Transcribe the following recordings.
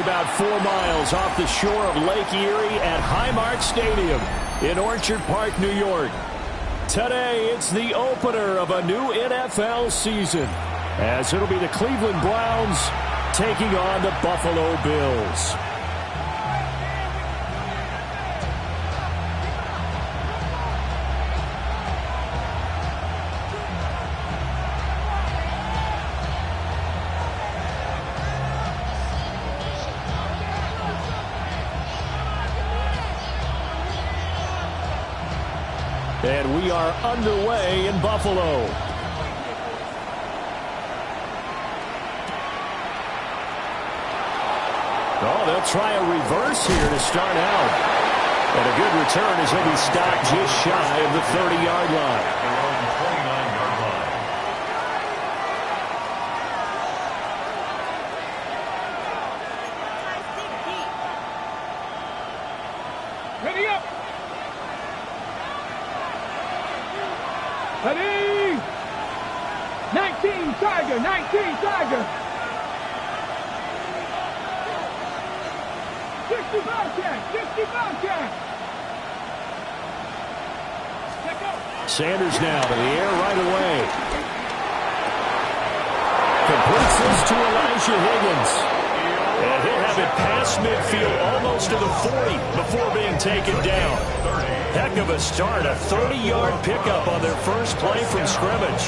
About 4 miles off the shore of Lake Erie at Highmark Stadium in Orchard Park, New York. Today, it's the opener of a new NFL season, as it'll be the Cleveland Browns taking on the Buffalo Bills. And we are underway in Buffalo. Oh, they'll try a reverse here to start out. And a good return as he'll be stopped just shy of the 30-yard line. Ready up. Ready! 19 Tiger, 19 Tiger. 65 catch, 65 catch. Sanders now to the air right away. Completes this to Elijah Higgins. And he'll have it past midfield almost to the 40 before being taken down. Heck of a start, a 30-yard pickup on their first play from scrimmage.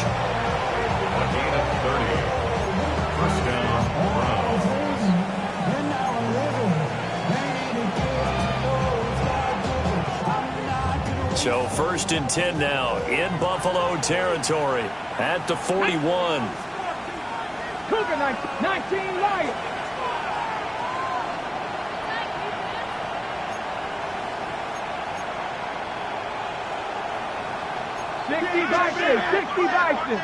First down, Browns. So 1st and 10 now in Buffalo territory at the 41. Cougar 19 Lions. 60 Bison, 60 Bison.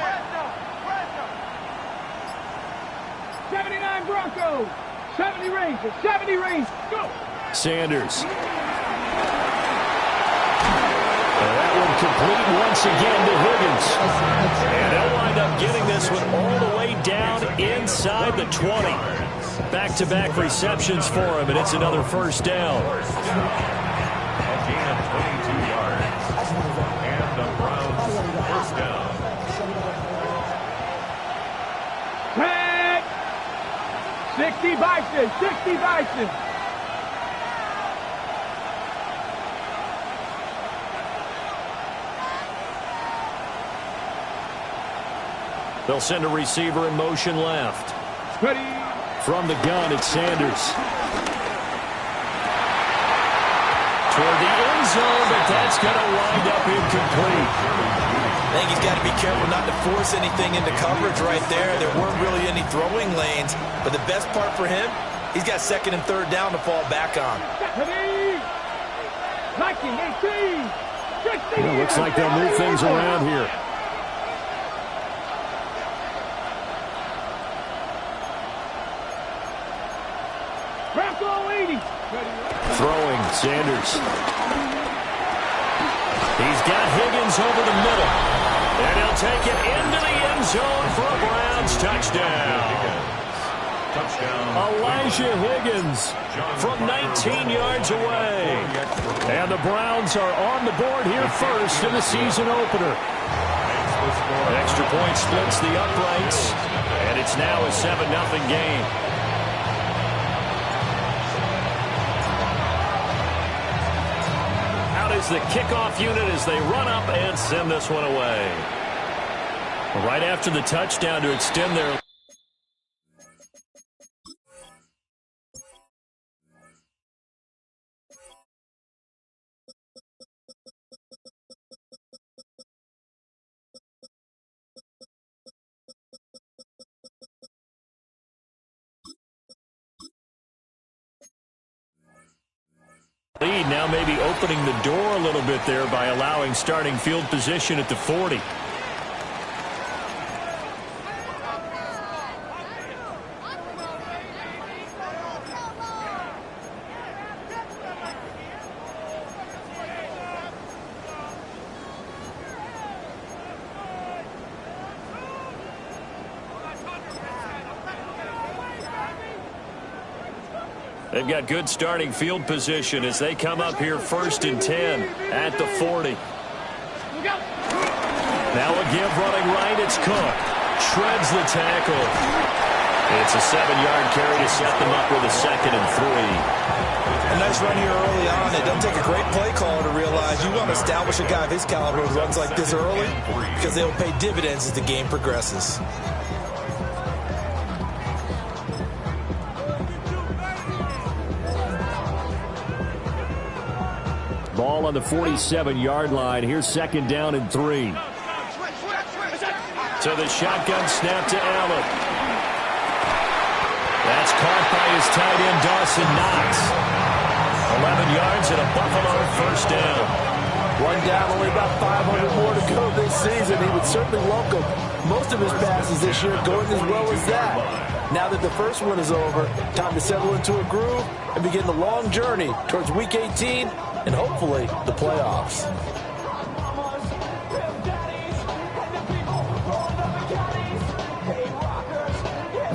79 Broncos, 70 Rangers, 70 Rangers. Go! Sanders. And that one complete once again to Higgins. And they'll wind up getting this one all the way down inside the 20. Back-to-back receptions for him, and it's another first down. A gain of 22 yards. And the Browns first down. 60 Bison, 60 Bison. They'll send a receiver in motion left. Ready. From the gun, it's Sanders. Toward the end zone, but that's going to wind up incomplete. I think he's got to be careful not to force anything into coverage right there. There weren't really any throwing lanes, but the best part for him, he's got 2nd and 3rd down to fall back on. Ready. 19, 18, 60. It looks like they'll move things around here. Throwing, Sanders. He's got Higgins over the middle. And he'll take it into the end zone for a Browns touchdown. Elijah Higgins from 19 yards away. And the Browns are on the board here first in the season opener. Extra point splits the uprights. And it's now a 7-0 game. Is the kickoff unit as they run up and send this one away. Right after the touchdown to extend their lead, now maybe opening the door a little bit there by allowing starting field position at the 40. They've got good starting field position as they come up here 1st and 10 at the 40. Now a give running right. It's Cook. Shreds the tackle. It's a 7-yard carry to set them up with a 2nd and 3. A nice run here early on. It doesn't take a great play caller to realize you want to establish a guy of his caliber who runs like this early because they'll pay dividends as the game progresses. Ball on the 47-yard line. Here's 2nd down and 3. So the shotgun snap to Allen. That's caught by his tight end, Dawson Knox. 11 yards and a Buffalo 1st down. One down, only about 500 more to go this season. He would certainly welcome most of his passes this year going as well as that. Now that the first one is over, time to settle into a groove and begin the long journey towards Week 18 and hopefully the playoffs.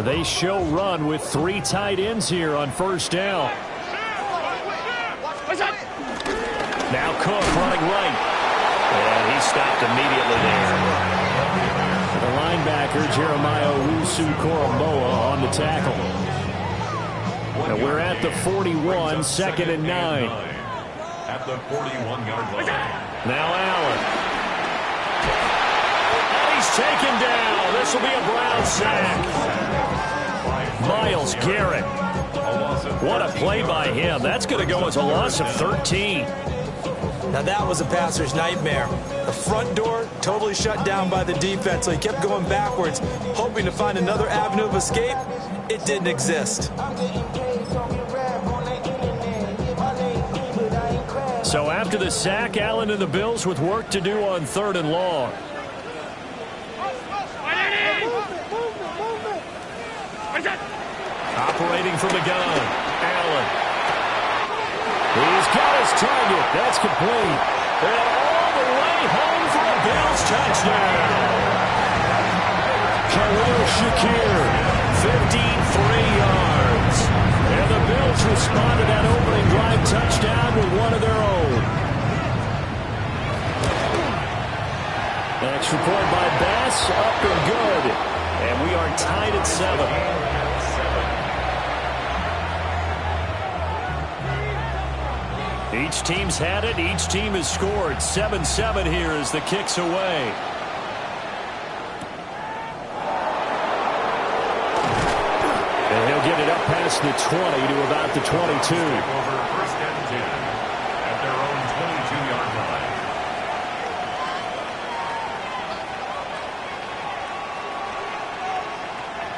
They show run with 3 tight ends here on 1st down. Now Cook running right. And he stopped immediately there. The linebacker, Jeremiah Owusu-Koramoah, on the tackle. And we're at the 41, 2nd and 9. At the 41-yard line. Now Allen. And he's taken down. This will be a Brown sack. Myles Garrett. What a play by him. That's going to go as a loss of 13. Now that was a passer's nightmare. The front door totally shut down by the defense, so he kept going backwards, hoping to find another avenue of escape. It didn't exist. So after the sack, Allen and the Bills with work to do on 3rd and long. Operating from the gun, Allen. He's got his target. That's complete. And all the way home for a Bills touchdown. Khalil Shakir, 53 yards. And the Bills responded that opening drive touchdown with one of their own. Extra point by Bass, up and good. And we are tied at 7. Each team's had it. Each team has scored. 7-7 here as the kick's away. And he'll get it up past the 20 to about the 22. Over 1st and 10 at their own 22-yard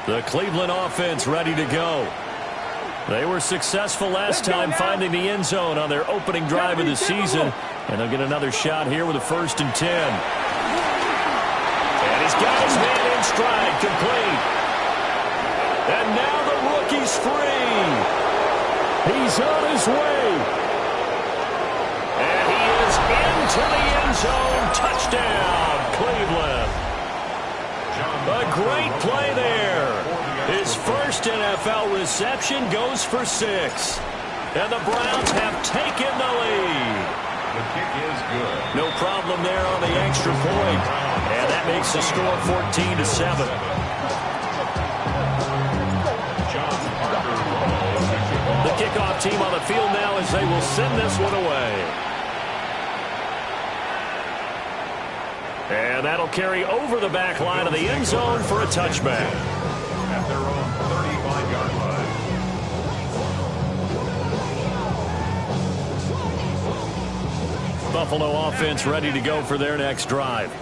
line. The Cleveland offense ready to go. They were successful last time finding the end zone on their opening drive of the season. And they'll get another shot here with a 1st and 10. And he's got his man in stride, complete. And now the rookie's free. He's on his way. And he is into the end zone. Touchdown, Cleveland. A great play there. His first NFL reception goes for 6. And the Browns have taken the lead. The kick is good. No problem there on the extra point. And that makes the score 14-7. The kickoff team on the field now as they will send this one away. And that'll carry over the back line of the end zone for a touchback. At their own 35-yard line. Buffalo offense ready to go for their next drive.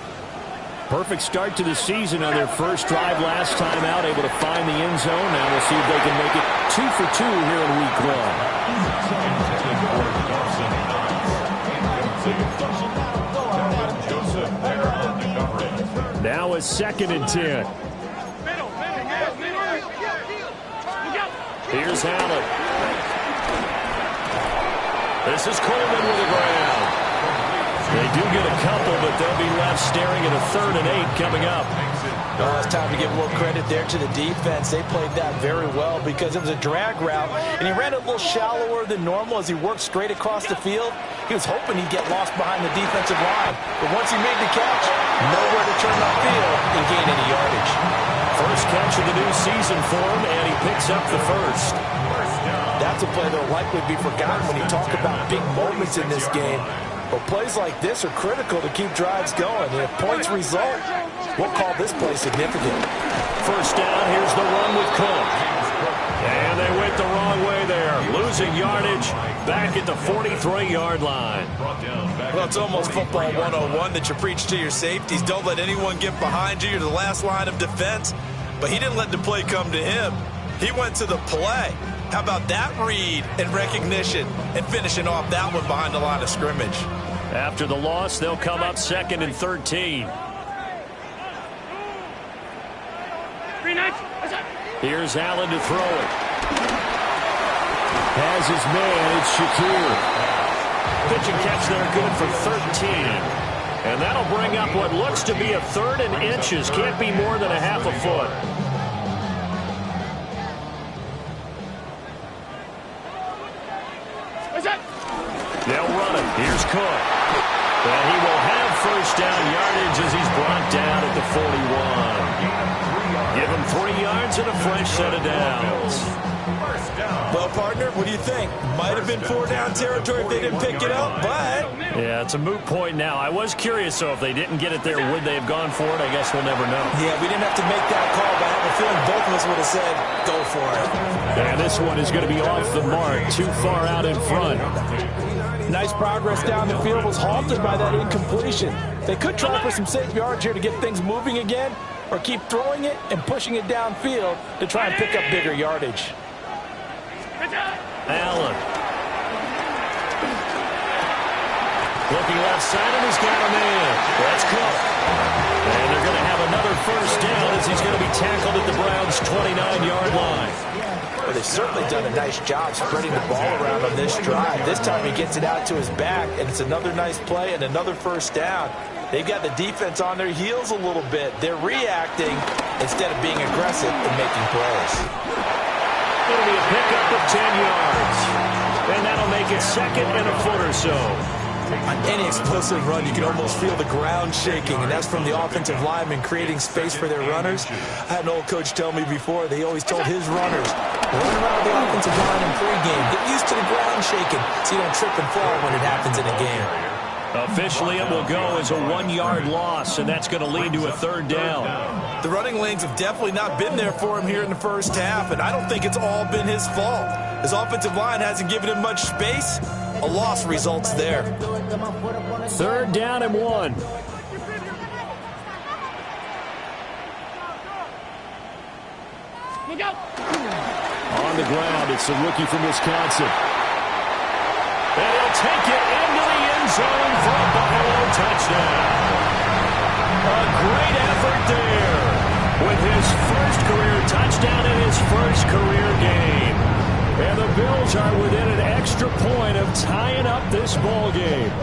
Perfect start to the season on their first drive last time out, able to find the end zone. Now we'll see if they can make it 2 for 2 here in week 1. Now a 2nd and 10. Here's Allen. This is Coleman with the ground. They do get a couple, but they'll be left staring at a 3rd and 8 coming up. Oh, it's time to give a little credit there to the defense. They played that very well because it was a drag route, and he ran it a little shallower than normal as he worked straight across the field. He was hoping he'd get lost behind the defensive line, but once he made the catch, nowhere to turn upfield and gain any yardage. First catch of the new season for him, and he picks up the first. That's a play that will likely be forgotten when you talk about big moments in this game. But plays like this are critical to keep drives going. And if points result, we'll call this play significant. First down, here's the run with Cook. And they went the wrong way there. Losing yardage back at the 43-yard line. Well, it's almost football 101 that you preach to your safeties. Don't let anyone get behind you. You're the last line of defense. But he didn't let the play come to him. He went to the play. How about that read and recognition and finishing off that one behind the line of scrimmage? After the loss, they'll come up 2nd and 13. Here's Allen to throw it. Has his man, it's Shakir. Pitch and catch there, good for 13. And that'll bring up what looks to be a 3rd and inches. Can't be more than a half a foot. They'll run it. Here's Cook. And he will have first down yardage as he's brought down at the 41. Give him 3 yards and a fresh set of downs. Well, partner, what do you think? Might have been 4-down territory if they didn't pick it up, but... Yeah, it's a moot point now. I was curious, so if they didn't get it there, would they have gone for it? I guess we'll never know. Yeah, we didn't have to make that call, but I have a feeling both of us would have said, go for it. And this one is going to be off the mark, too far out in front. Nice progress down the field was halted by that incompletion. They could try for some safe yards here to get things moving again, or keep throwing it and pushing it downfield to try and pick up bigger yardage. Allen. Looking left side, and he's got a man. That's Cook. And they're going to have another first down as he's going to be tackled at the Browns' 29-yard line. Well, they've certainly done a nice job spreading the ball around on this drive. This time he gets it out to his back, and it's another nice play and another first down. They've got the defense on their heels a little bit. They're reacting instead of being aggressive and making plays. It'll be a pickup of 10 yards. And that'll make it 2nd and a foot or so. On any explosive run, you can almost feel the ground shaking, and that's from the offensive linemen creating space for their runners. I had an old coach tell me before, they always told his runners, run around the offensive line in pregame. Get used to the ground shaking so you don't trip and fall when it happens in a game. Officially, it will go as a 1-yard loss, and that's going to lead to a 3rd down. The running lanes have definitely not been there for him here in the first half, and I don't think it's all been his fault. His offensive line hasn't given him much space. A loss results there. 3rd down and 1. On the ground, it's the rookie from Wisconsin. And he'll take it into the end zone for a Buffalo touchdown. A great effort there with his first career touchdown in his first career game. And the Bills are within an extra point of tying up this ball game.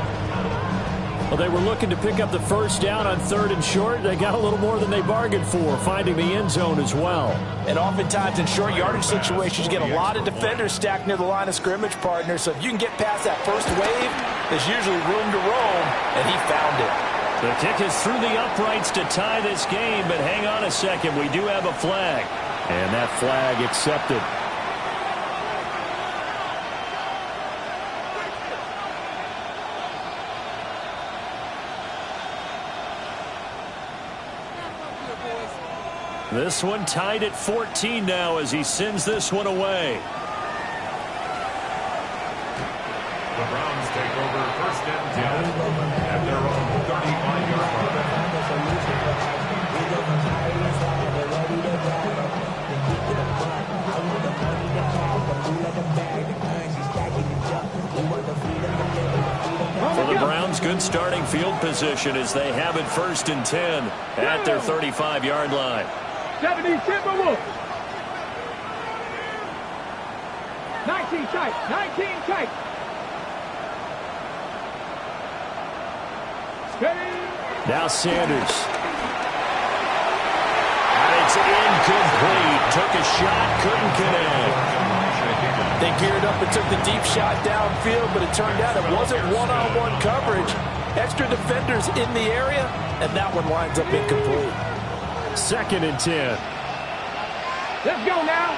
Well, they were looking to pick up the first down on 3rd and short. They got a little more than they bargained for, finding the end zone as well. And oftentimes in short yardage situations, you get a lot of defenders stacked near the line of scrimmage, partner. So if you can get past that first wave, there's usually room to roam, and he found it. The kick is through the uprights to tie this game, but hang on a second. We do have a flag. And that flag accepted. This one tied at 14 now as he sends this one away. The Browns take over 1st and 10 at their own 35-yard For the Browns, good starting field position as they have it 1st and 10 at their 35-yard line. 70, Timberwolves. 19 tight, 19 tight. Steady. Now Sanders. It's incomplete. Took a shot, couldn't connect. They geared up and took the deep shot downfield, but it turned out it wasn't one-on-one coverage. Extra defenders in the area, and that one winds up incomplete. 2nd and 10. Let's go now.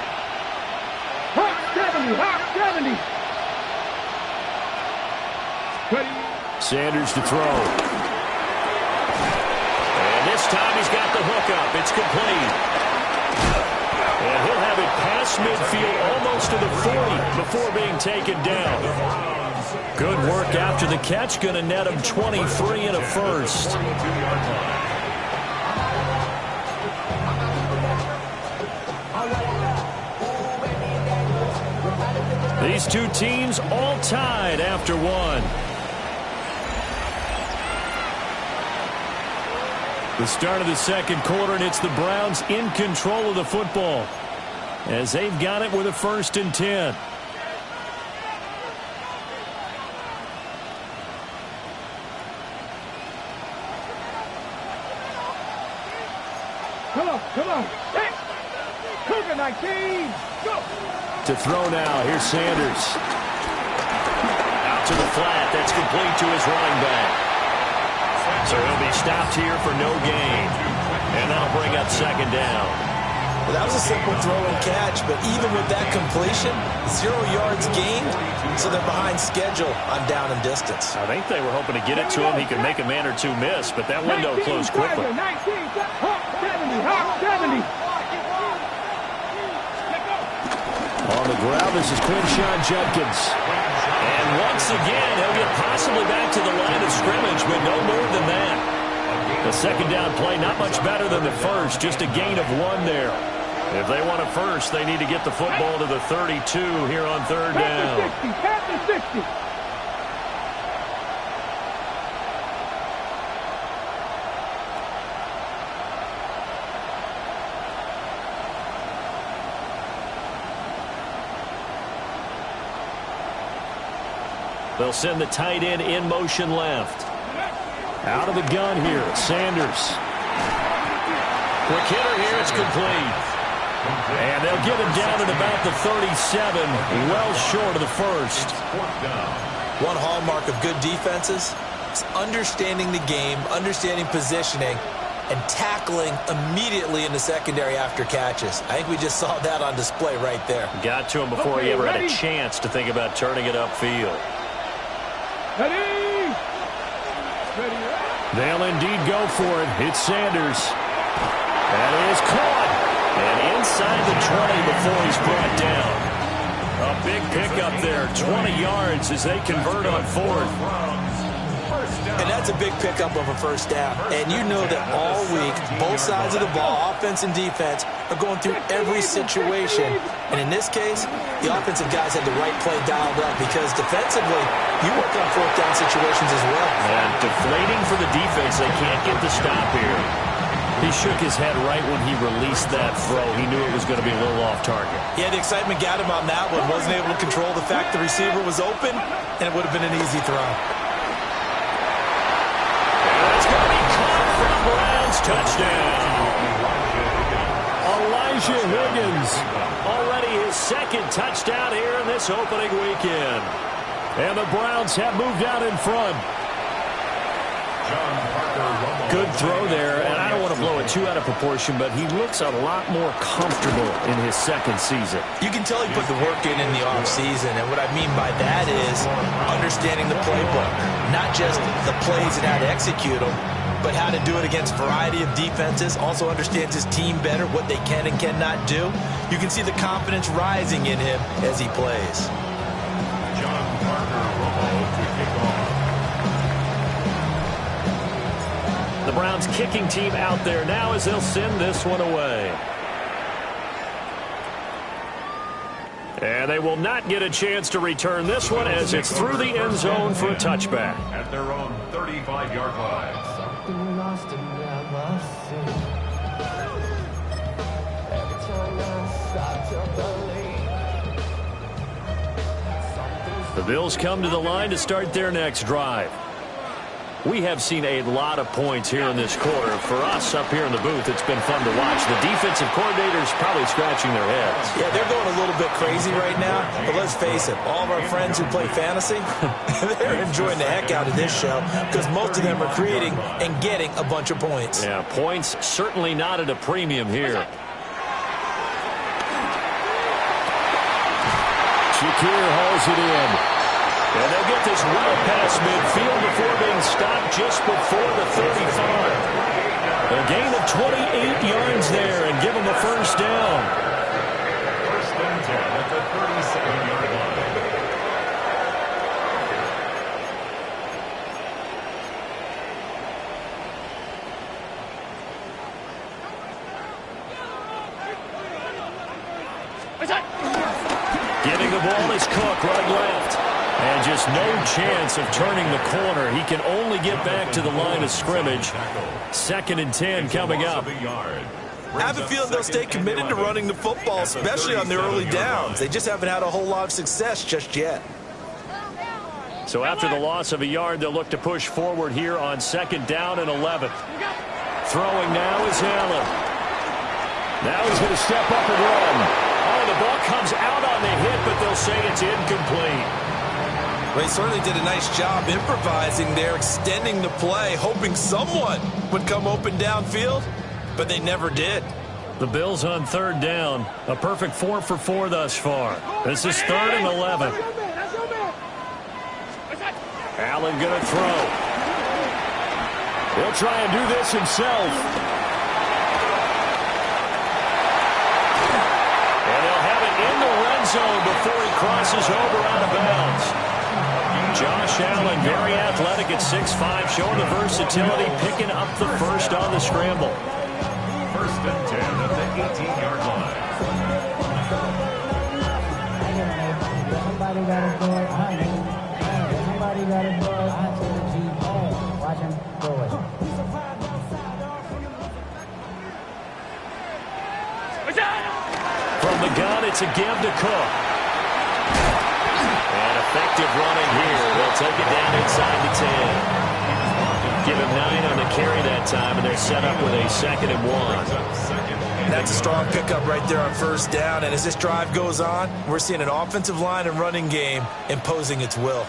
Hot 70, hot 70. Sanders to throw. And this time he's got the hook up. It's complete. And he'll have it past midfield almost to the 40 before being taken down. Good work after the catch. Going to net him 23 and a first. These two teams all tied after one. The start of the 2nd quarter, and it's the Browns in control of the football as they've got it with a 1st and 10. Come on. Hey, Cougar 19. Go. To throw now, here's Sanders. Out to the flat, that's complete to his running back. So he'll be stopped here for no gain. And that'll bring up 2nd down. Well, that was a simple throw and catch, but even with that completion, 0 yards gained, so they're behind schedule on down and distance. I think they were hoping to get it to him. He could make a man or two miss, but that window closed quickly. 19, hot 70, hot 70. On the ground, this is Quinshon Judkins. And once again, he'll get possibly back to the line of scrimmage, but no more than that. The 2nd down play, not much better than the first, just a gain of 1 there. If they want a first, they need to get the football to the 32 here on 3rd down. Past the 60. They'll send the tight end in motion left. Out of the gun here, Sanders. Quick hitter here, it's complete. And they'll get him down at about the 37, well short of the 1st. One hallmark of good defenses is understanding the game, understanding positioning, and tackling immediately in the secondary after catches. I think we just saw that on display right there. Got to him before he ever had a chance to think about turning it upfield. Ready. They'll indeed go for it. It's Sanders. That is caught. And inside the 20 before he's brought down. A big pickup there. 20 yards as they convert on 4th. And that's a big pickup of a 1st down. And you know that all week, both sides of the ball, offense and defense, are going through every situation. And in this case, the offensive guys had the right play dialed up because defensively, you work on 4th down situations as well. And deflating for the defense, they can't get the stop here. He shook his head right when he released that throw. He knew it was going to be a little off target. Yeah, the excitement got him on that one. Wasn't able to control the fact the receiver was open, and it would have been an easy throw. That's going to be caught from Browns. Touchdown. Elijah Higgins, already his 2nd touchdown here in this opening weekend. And the Browns have moved out in front. Good throw there, and I don't want to blow it too out of proportion, but he looks a lot more comfortable in his 2nd season. You can tell he put the work in the offseason, and what I mean by that is understanding the playbook. Not just the plays and how to execute them, but how to do it against a variety of defenses. Also understands his team better, what they can and cannot do. You can see the confidence rising in him as he plays. John Parker Romo to kick off. The Browns kicking team out there now as they'll send this one away. And they will not get a chance to return this one as it's through the end zone for a touchback. At their own 35-yard line. The Bills come to the line to start their next drive. We have seen a lot of points here in this quarter. For us up here in the booth, it's been fun to watch. The defensive coordinators probably scratching their heads. Yeah, they're going a little bit crazy right now. But let's face it, all of our friends who play fantasy, they're enjoying the heck out of this show because most of them are creating and getting a bunch of points. Yeah, points certainly not at a premium here. Shakir hauls it in. And they'll get this well past midfield before being stopped just before the 35. A gain of 28 yards there and give them a first down. First and 10 at the 37-yard line. Giving the ball is Cook, right left. And just no chance of turning the corner. He can only get back to the line of scrimmage. 2nd and 10 coming up. I have a feeling they'll stay committed to running the football, especially on their early downs. They just haven't had a whole lot of success just yet. So after the loss of a yard, they'll look to push forward here on 2nd down and 11. Throwing now is Allen. Now he's going to step up and run. Oh, the ball comes out on the hit, but they'll say it's incomplete. They certainly did a nice job improvising there, extending the play, hoping someone would come open downfield, but they never did. The Bills on 3rd down. A perfect 4 for 4 thus far. This is 3rd and 11. Allen going to throw. He'll try and do this himself. And he'll have it in the red zone before he crosses over out of bounds. Josh Allen, very athletic at 6'5", showing the versatility, picking up the first on the scramble. First and 10 at the 18-yard line. Somebody got a board. Somebody got a board. Watch him throw it. From the gun, it's a give to Cook. And effective running here. They'll take it down inside the 10. Give him 9 on the carry that time, and they're set up with a 2nd and 1. That's a strong pickup right there on 1st down. And as this drive goes on, we're seeing an offensive line and running game imposing its will.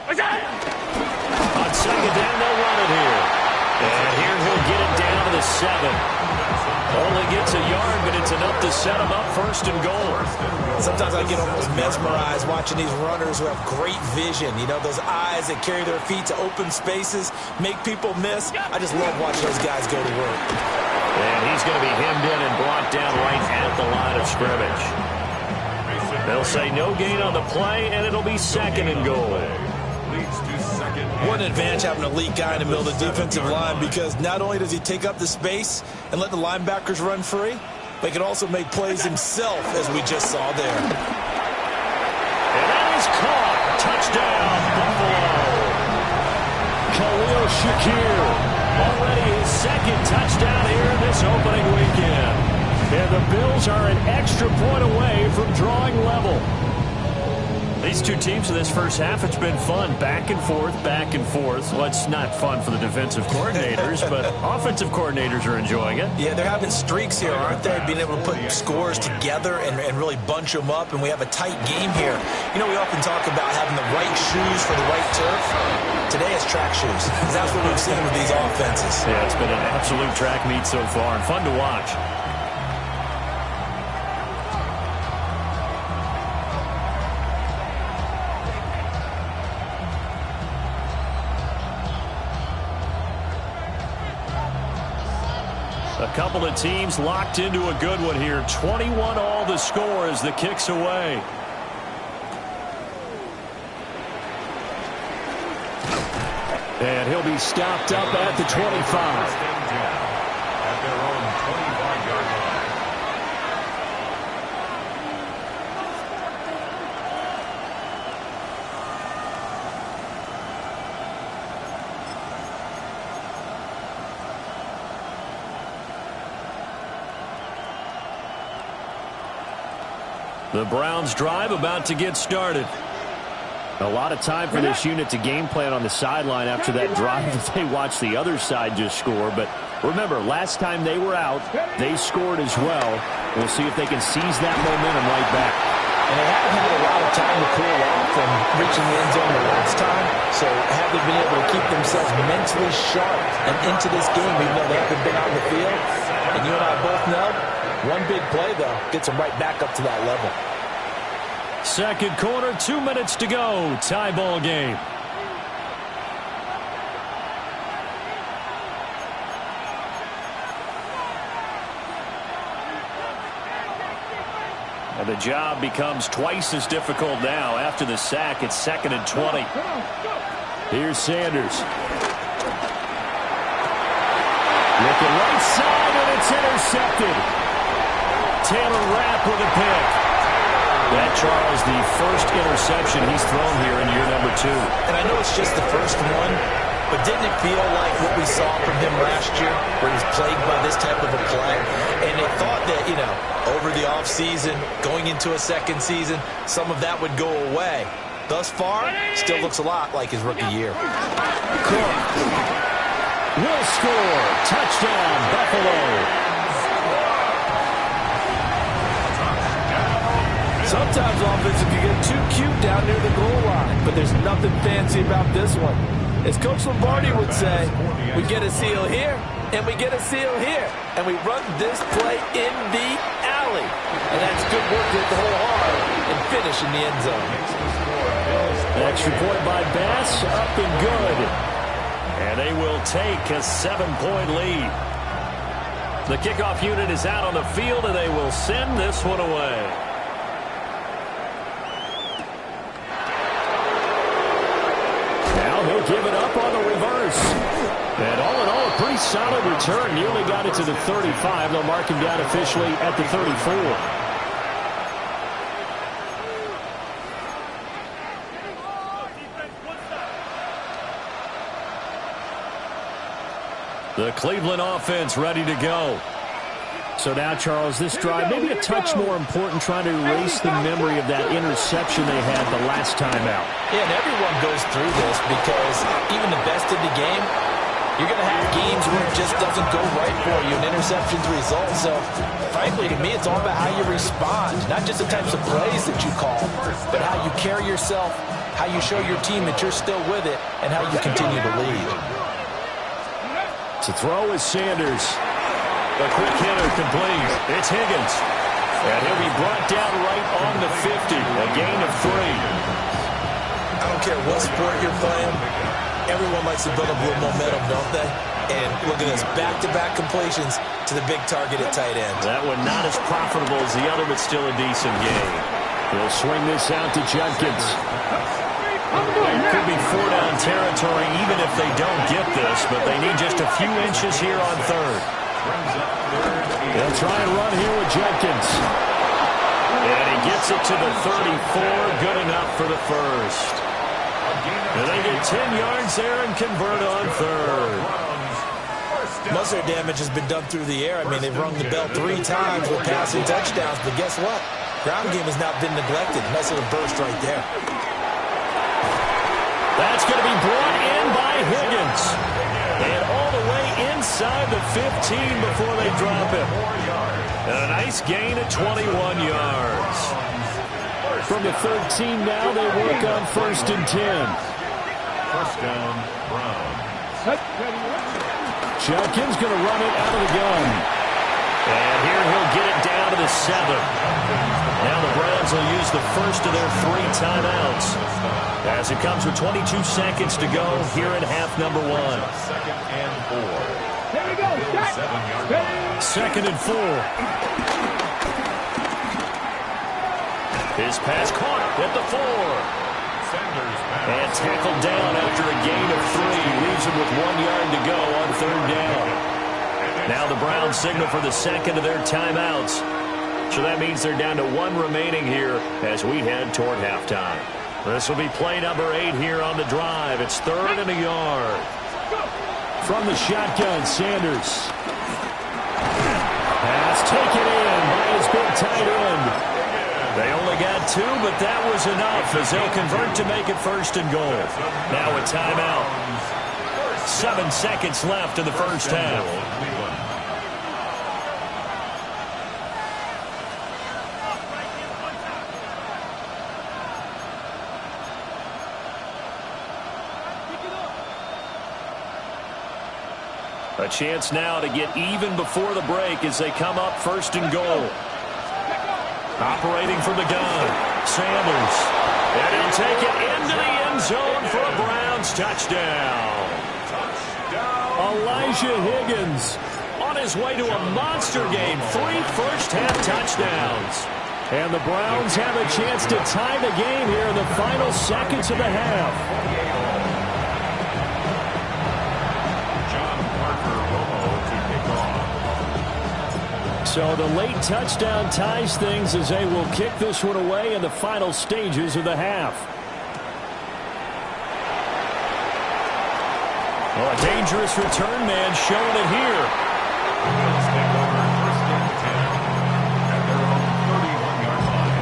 On 2nd down, they'll run it here. And here he'll get it down to the 7. Only gets a yard, but it's enough to set him up 1st and goal. Sometimes I get almost mesmerized watching these runners who have great vision. You know, those eyes that carry their feet to open spaces, make people miss. I just love watching those guys go to work. And he's going to be hemmed in and brought down right at the line of scrimmage. They'll say no gain on the play, and it'll be 2nd and goal. What an advantage having an elite guy in the middle of the defensive line, because not only does he take up the space and let the linebackers run free, but he can also make plays himself, as we just saw there. And that is caught. Touchdown, Buffalo. Khalil Shakir, already his 2nd touchdown here this opening weekend. And the Bills are an extra point away from drawing level. These two teams in this first half, it's been fun. Back and forth, back and forth. Well, it's not fun for the defensive coordinators, but offensive coordinators are enjoying it. Yeah, they're having streaks here, aren't they? Being able to put scores together and really bunch them up, and we have a tight game here. You know, we often talk about having the right shoes for the right turf. Today it's track shoes. That's what we've seen with these offenses. Yeah, it's been an absolute track meet so far, and fun to watch. A couple of teams locked into a good one here. 21 all the score as the kick's away. And he'll be stopped up at the 25. At their own 25-yard line. The Browns drive about to get started. A lot of time for this unit to game plan on the sideline after that drive that they watched the other side just score. But remember, last time they were out, they scored as well. We'll see if they can seize that momentum right back. And they haven't had a lot of time to cool off from reaching the end zone the last time. So have they been able to keep themselves mentally sharp and into this game, even though they haven't been on the field? And you and I both know, one big play, though, gets them right back up to that level. Second quarter, 2 minutes to go. Tie ball game. And the job becomes twice as difficult now. After the sack, it's 2nd and 20. Here's Sanders. Looking right side, and it's intercepted. Taylor Rapp with a pick. That, Charles, the first interception he's thrown here in year number 2. And I know it's just the first one, but didn't it feel like what we saw from him last year, where he was plagued by this type of a play? And they thought that, you know, over the offseason, going into a second season, some of that would go away. Thus far, still looks a lot like his rookie year. Cook will score. Touchdown, Buffalo. Sometimes offensive can get too cute down near the goal line, but there's nothing fancy about this one. As Coach Lombardi would say, we get a seal here, and we get a seal here, and we run this play in the alley. And that's good work to hit the hole hard and finish in the end zone. Extra point by Bass, up and good. And they will take a 7-point lead. The kickoff unit is out on the field, and they will send this one away. He'll give it up on the reverse. And all in all, a pretty solid return. Nearly got it to the 35. They'll mark him down officially at the 34. The Cleveland offense ready to go. So now, Charles, this drive maybe a touch more important, trying to erase the memory of that interception they had the last time out. Yeah, and everyone goes through this because even the best in the game, you're going to have games where it just doesn't go right for you, and interceptions result. So, frankly, to me, it's all about how you respond, not just the types of plays that you call, but how you carry yourself, how you show your team that you're still with it, and how you continue to lead. To throw is Sanders. A quick hitter complete. It's Higgins. And he'll be brought down right on the 50. A gain of 3. I don't care what sport you're playing. Everyone likes to build up a little momentum, don't they? And look at this. Back-to-back completions to the big target at tight end. That one not as profitable as the other, but still a decent gain. He'll swing this out to Judkins. Could be 4-down territory even if they don't get this, but they need just a few inches here on 3rd. They'll try and run here with Judkins. And he gets it to the 34. Good enough for the first. And they get 10 yards there and convert on 3rd. Most of their damage has been done through the air. I mean, they've rung the bell 3 times with passing touchdowns. But guess what? Ground game has not been neglected. Nice little burst right there. That's going to be brought in by Higgins. And all the way inside the 15 before they drop him. And a nice gain of 21 yards. From the 13 now, they work on 1st and 10. First down, Brown. Judkins going to run it out of the gun. And here he'll get it down to the 7. Now the Browns will use the first of their 3 timeouts, as it comes with 22 seconds to go here in half number 1. 2nd and 4. Here we go. 2nd and 4. His pass caught at the 4. And tackled down after a gain of 3. Leaves him with 1 yard to go on 3rd down. Now the Browns signal for the second of their timeouts. So that means they're down to 1 remaining here as we head toward halftime. This will be play number 8 here on the drive. It's 3rd and a yard. From the shotgun, Sanders. Pass taken in by his big tight end. They only only got 2, but that was enough as they'll convert to make it 1st and goal. Now a timeout. 7 seconds left in the first half. A chance now to get even before the break as they come up 1st and goal. Operating from the gun, Sanders. And he'll take it into the end zone for a Browns touchdown. Elijah Higgins on his way to a monster game. 3 first-half touchdowns. And the Browns have a chance to tie the game here in the final seconds of the half. So the late touchdown ties things as they will kick this one away in the final stages of the half. Well, a dangerous return man showing it here. Bills take over 1st and 10 at their own 31-yard line.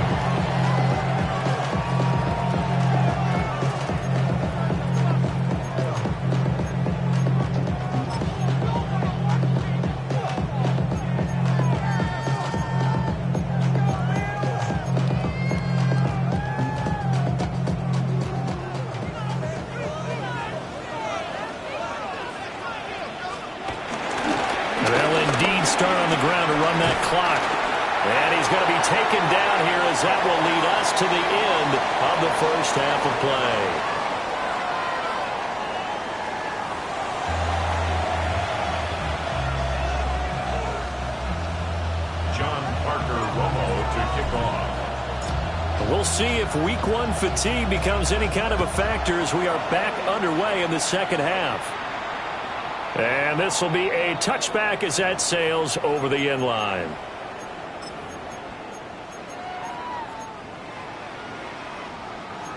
Start on the ground to run that clock. And he's going to be taken down here as that will lead us to the end of the first half of play. John Parker Romo to kick off. We'll see if week 1 fatigue becomes any kind of a factor as we are back underway in the second half. And this will be a touchback as that sails over the end line.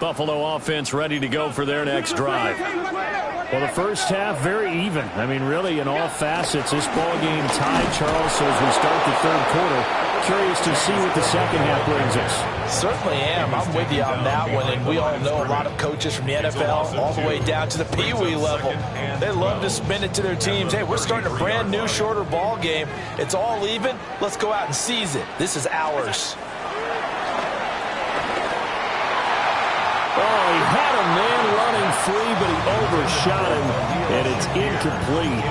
Buffalo offense ready to go for their next drive. Well, the first half very even. I mean, really, in all facets, this ball game tied, Charles. So as we start the 3rd quarter, curious to see what the second half brings us. Certainly am. I'm with you on that one. And we all know a lot of coaches from the NFL all the way down to the Pee-wee level. They love to spin it to their teams. Hey, we're starting a brand new, shorter ball game. It's all even. Let's go out and seize it. This is ours. Oh, he had a man running free, but he overshot him, and it's incomplete.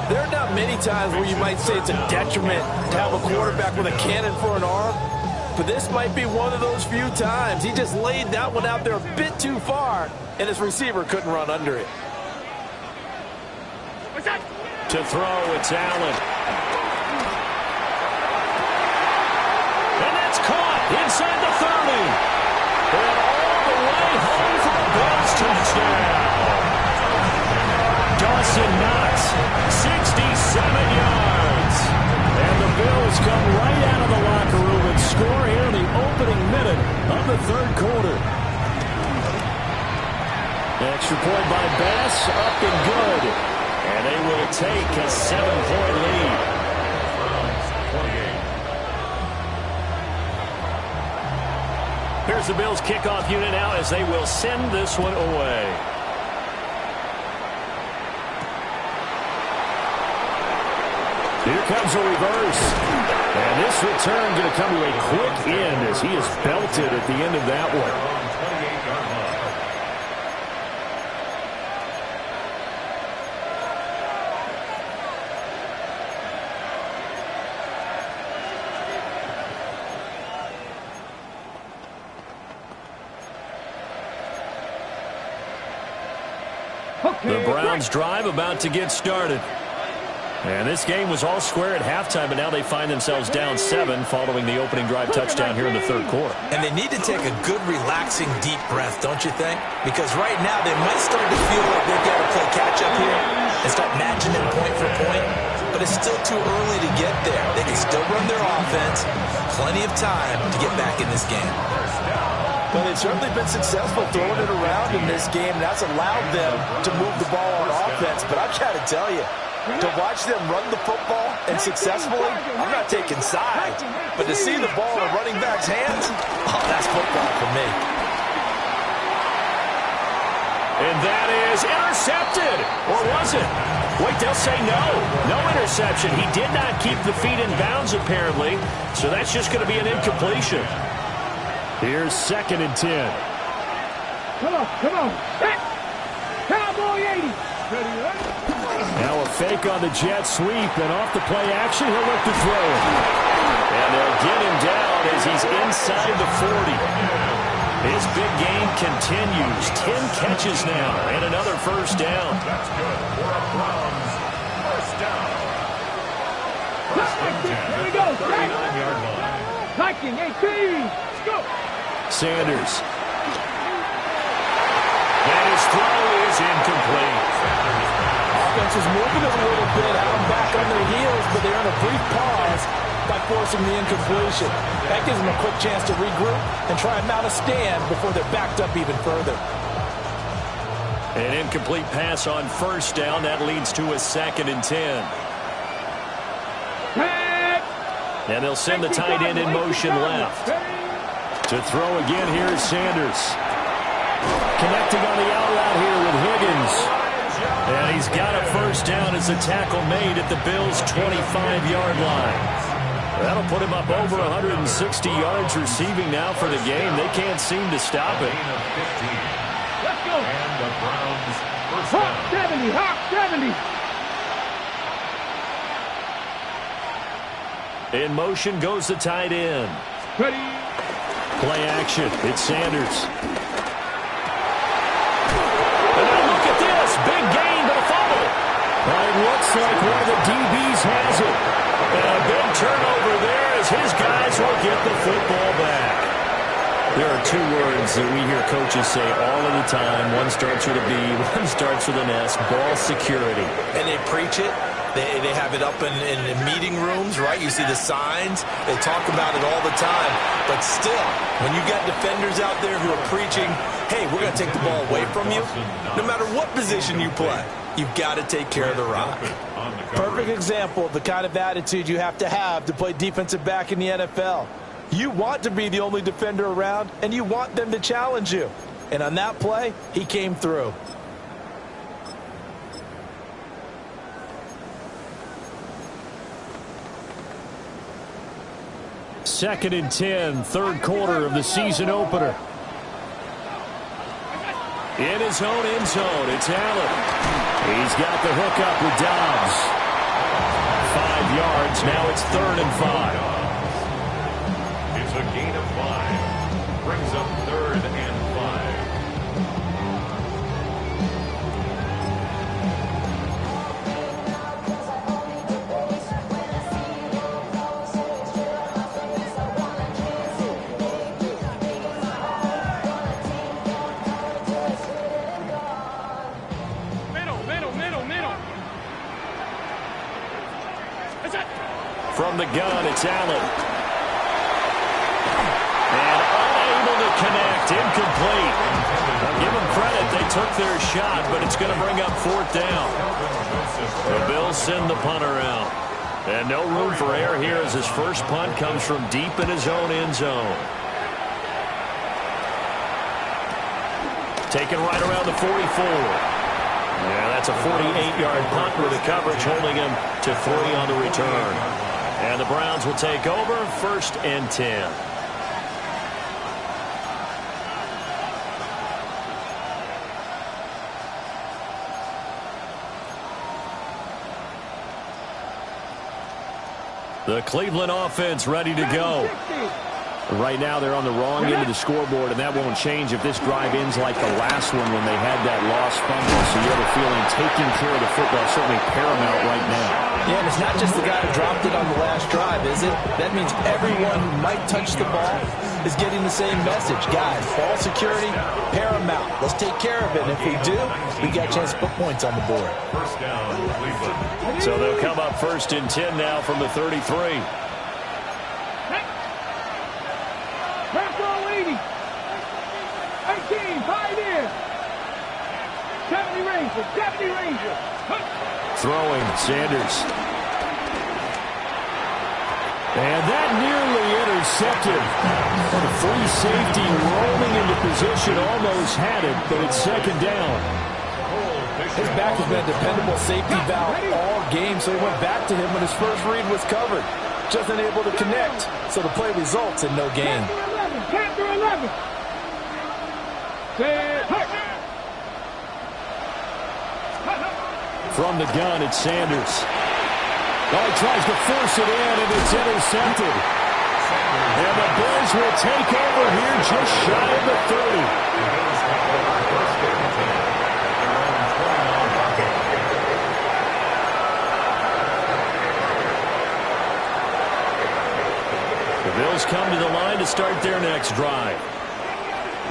There are not many times where you might say it's a detriment to have a quarterback with a cannon for an arm, but this might be one of those few times. He just laid that one out there a bit too far, and his receiver couldn't run under it. To throw, it's Allen. And that's caught inside the 30. And all the way home for a Bills touchdown. Dawson Knox, 67 yards. And the Bills come right out of the locker room and score here in the opening minute of the 3rd quarter. Extra point by Bass, up and good. And they will take a 7-point lead. Here's the Bills kickoff unit now as they will send this one away. Here comes a reverse. And this return going to come to a quick end as he is belted at the end of that one. The Browns drive about to get started. And this game was all square at halftime, but now they find themselves down 7 following the opening drive touchdown here in the 3rd quarter. And they need to take a good, relaxing, deep breath, don't you think? Because right now they might start to feel like they've got to play catch-up here and start matching them point for point. But it's still too early to get there. They can still run their offense. Plenty of time to get back in this game. But they've certainly been successful throwing it around in this game. That's allowed them to move the ball on offense. But I've got to tell you, to watch them run the football and successfully, I'm not taking sides. But to see the ball in a running back's hands, oh, that's football for me. And that is intercepted. Or was it? Wait, they'll say no. No interception. He did not keep the feet in bounds, apparently. So that's just going to be an incompletion. Here's 2nd and 10. Come on. Set. Cowboy 80. Now a fake on the jet sweep, and off the play action, he'll look to throw it. And they'll get him down as he's inside the 40. His big game continues. 10 catches now, and another first down. That's good for a Browns first down. Here we go. 39-yard line. Hiking 18. Let's go. Sanders. And his throw is incomplete. Offense is moving a little bit, out and back on their heels, but they're in a brief pause by forcing the incompletion. That gives them a quick chance to regroup and try and mount a stand before they're backed up even further. An incomplete pass on first down. That leads to a 2nd and 10. And they'll send the tight end in motion left. To throw again, here's Sanders. Connecting on the out route here with Higgins. And he's got a first down as the tackle made at the Bills' 25-yard line. That'll put him up over 160 yards receiving now for the game. They can't seem to stop it. Let's go. And the Browns first Hawk down. 70. Hawk 70. In motion goes the tight end. Ready. Play action. It's Sanders. And now look at this. Big gain, but a fumble. It looks like one of the DBs has it. And a big turnover there as his guys will get the football back. There are 2 words that we hear coaches say all of the time. One starts with a B, one starts with an S. Ball security. And they preach it. They have it up in meeting rooms, right? You see the signs. They talk about it all the time. But still, when you got defenders out there who are preaching, hey, we're going to take the ball away from you, no matter what position you play, you've got to take care of the rock. Perfect example of the kind of attitude you have to play defensive back in the NFL. You want to be the only defender around, and you want them to challenge you. And on that play, he came through. Second and 10, 3rd quarter of the season opener. In his own end zone, it's Allen. He's got the hook up with Dobbs. 5 yards, now it's 3rd and 5. It's a gain of 5. Brings up 3rd and 5. From the gun, it's Allen. And unable to connect, incomplete. I'll give them credit, they took their shot, but it's going to bring up 4th down. The Bills send the punter out. And no room for error here as his first punt comes from deep in his own end zone. Taken right around the 44. Yeah, that's a 48-yard punt with the coverage holding him to 3 on the return. And the Browns will take over 1st and 10. The Cleveland offense ready to go. Right now they're on the wrong end of the scoreboard, and that won't change if this drive ends like the last one when they had that lost fumble. So you have a feeling taking care of the football is certainly paramount right now. Yeah, and it's not just the guy who dropped it on the last drive, is it? That means everyone who might touch the ball is getting the same message. Guys, ball security, paramount. Let's take care of it. And if we do, we got a chance to put points on the board. first down, Cleveland. So they'll come up 1st and 10 now from the 33. Back row 80. 18, 5 in. 70 Rangers, 70 Rangers. Throwing, Sanders. And that nearly intercepted. The free safety rolling into position, almost had it, but it's second down. His back has been a dependable safety valve all game, so he went back to him when his first read was covered. Just unable to connect, so the play results in no gain. Capture 11. From the gun, it's Sanders. Oh, he tries to force it in, and it's intercepted. And the Bills will take over here just shy of the 30. The Bills come to the line to start their next drive.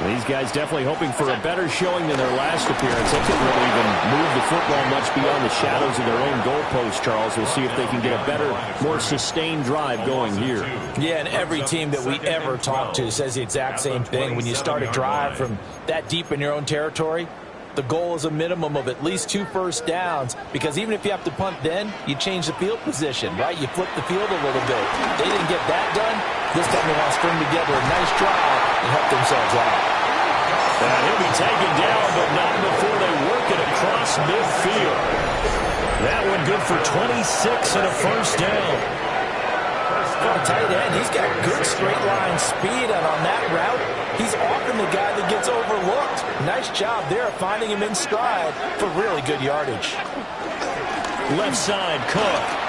These guys definitely hoping for a better showing than their last appearance. They couldn't really even move the football much beyond the shadows of their own goalpost, Charles. We'll see if they can get a better, more sustained drive going here. Yeah, and every team that we ever talk to says the exact same thing. When you start a drive from that deep in your own territory, the goal is a minimum of at least 2 first downs, because even if you have to punt then, you change the field position, right? You flip the field a little bit. They didn't get that done. This time they want to string together a nice drive and help themselves out. And he'll be taken down, but not before they work it across midfield. That one good for 26 and a first down. For a tight end, he's got good straight line speed, and on that route, he's often the guy that gets overlooked. Nice job there finding him in stride for really good yardage. Left side, Cook.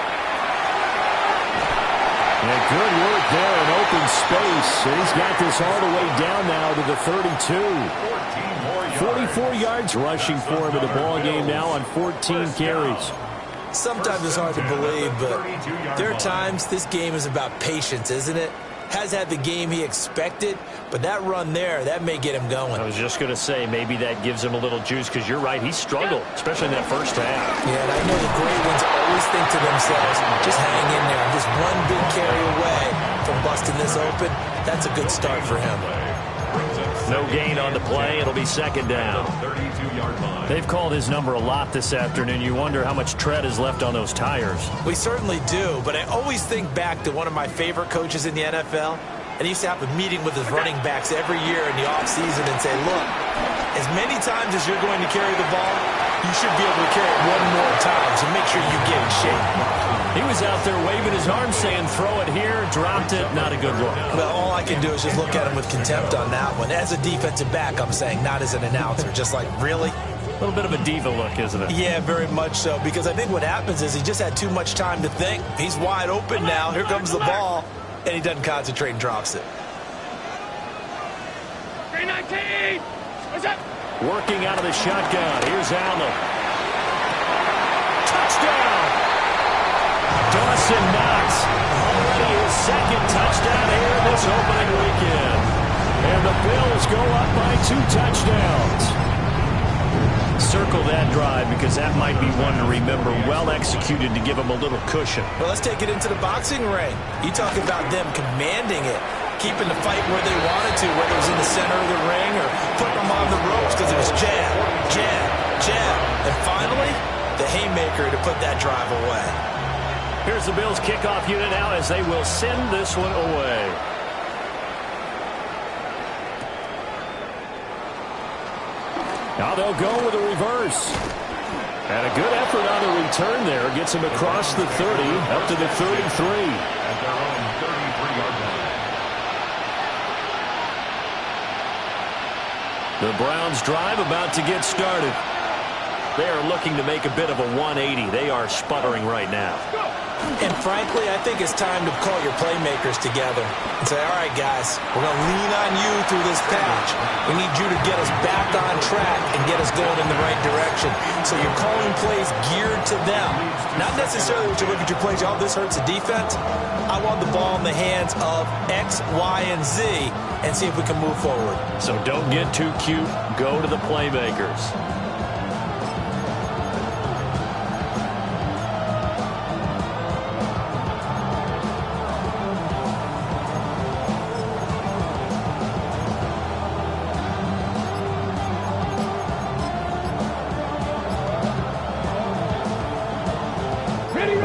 And good work there in open space. And he's got this all the way down now to the 32. 44 yards rushing for him in the ball game now on 14 carries. Sometimes it's hard to believe, but there are times this game is about patience, isn't it? Has had the game he expected, but that run there, that may get him going. I was just going to say, maybe that gives him a little juice, because you're right, he struggled, especially in that first half. Yeah, and I know the great ones always think to themselves, just hang in there. I'm just one big carry away from busting this open. That's a good start for him. No gain on the play. It'll be second down. They've called his number a lot this afternoon. You wonder how much tread is left on those tires. We certainly do, but I always think back to one of my favorite coaches in the NFL, and he used to have a meeting with his running backs every year in the offseason and say, look, as many times as you're going to carry the ball, you should be able to carry it one more time, so make sure you get in shape. He was out there waving his arm saying, throw it here, dropped it, not a good look. Well, all I can do is just look at him with contempt on that one. As a defensive back, I'm saying, not as an announcer. Just like, really? A little bit of a diva look, isn't it? Yeah, very much so, because I think what happens is he just had too much time to think. He's wide open now. Here comes the ball, and he doesn't concentrate and drops it. 319! What's up? Working out of the shotgun. Here's Allen. Touchdown! Dawson Knox. Already his second touchdown here this opening weekend. And the Bills go up by 2 touchdowns. Circle that drive, because that might be one to remember. Well executed to give them a little cushion. Well, let's take it into the boxing ring. You talk about them commanding it, keeping the fight where they wanted to, whether it was in the center of the ring or putting them on the ropes, because it was jab, jab, jab. And finally, the haymaker to put that drive away. Here's the Bills kickoff unit now as they will send this one away. Now they'll go with a reverse. And a good effort on the return there. Gets him across the 30, up to the 33. At their own 33-yard line. The Browns drive about to get started. They are looking to make a bit of a 180. They are sputtering right now. And frankly, I think it's time to call your playmakers together and say, all right, guys, we're going to lean on you through this patch. We need you to get us back on track and get us going in the right direction. So you're calling plays geared to them. Not necessarily when you look at your plays, oh, this hurts the defense. I want the ball in the hands of X, Y, and Z and see if we can move forward. So don't get too cute. Go to the playmakers.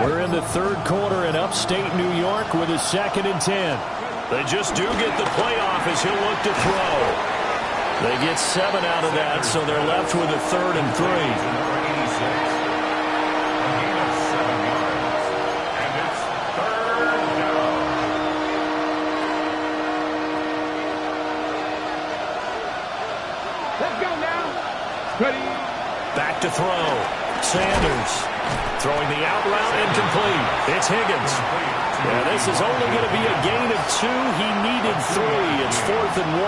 We're in the third quarter in upstate New York with a 2nd and 10. They just do get the playoff as he'll look to throw. They get 7 out of that, so they're left with a 3rd and 3. Let's go now. Ready. Back to throw. Sanders throwing the out route incomplete. It's Higgins. Yeah, this is only going to be a gain of 2. He needed 3. It's 4th and 1.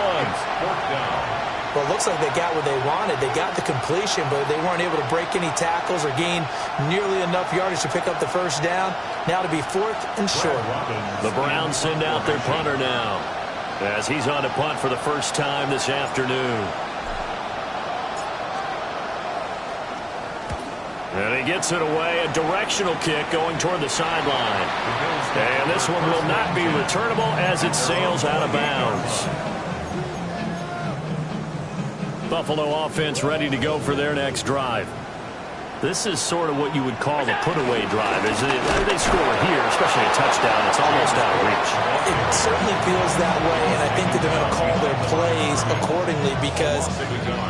Well, it looks like they got what they wanted. They got the completion, but they weren't able to break any tackles or gain nearly enough yardage to pick up the first down. Now to be 4th and short. The Browns send out their punter now as he's on to punt for the first time this afternoon. And he gets it away, a directional kick going toward the sideline. And this one will not be returnable as it sails out of bounds. Buffalo offense ready to go for their next drive. This is sort of what you would call the put-away drive, isn't it? They score here, especially a touchdown. It's almost out of reach. It certainly feels that way, and I think that they're going to call their plays accordingly because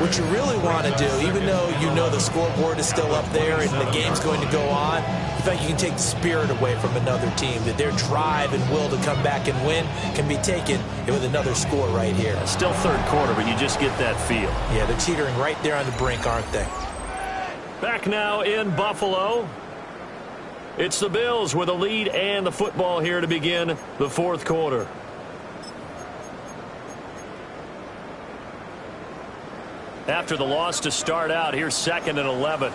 what you really want to do, even though you know the scoreboard is still up there and the game's going to go on, you think you can take the spirit away from another team, that their drive and will to come back and win can be taken with another score right here. Still third quarter, but you just get that feel. Yeah, they're teetering right there on the brink, aren't they? Back now in Buffalo. It's the Bills with a lead and the football here to begin the fourth quarter. After the loss to start out, here's 2nd and 11.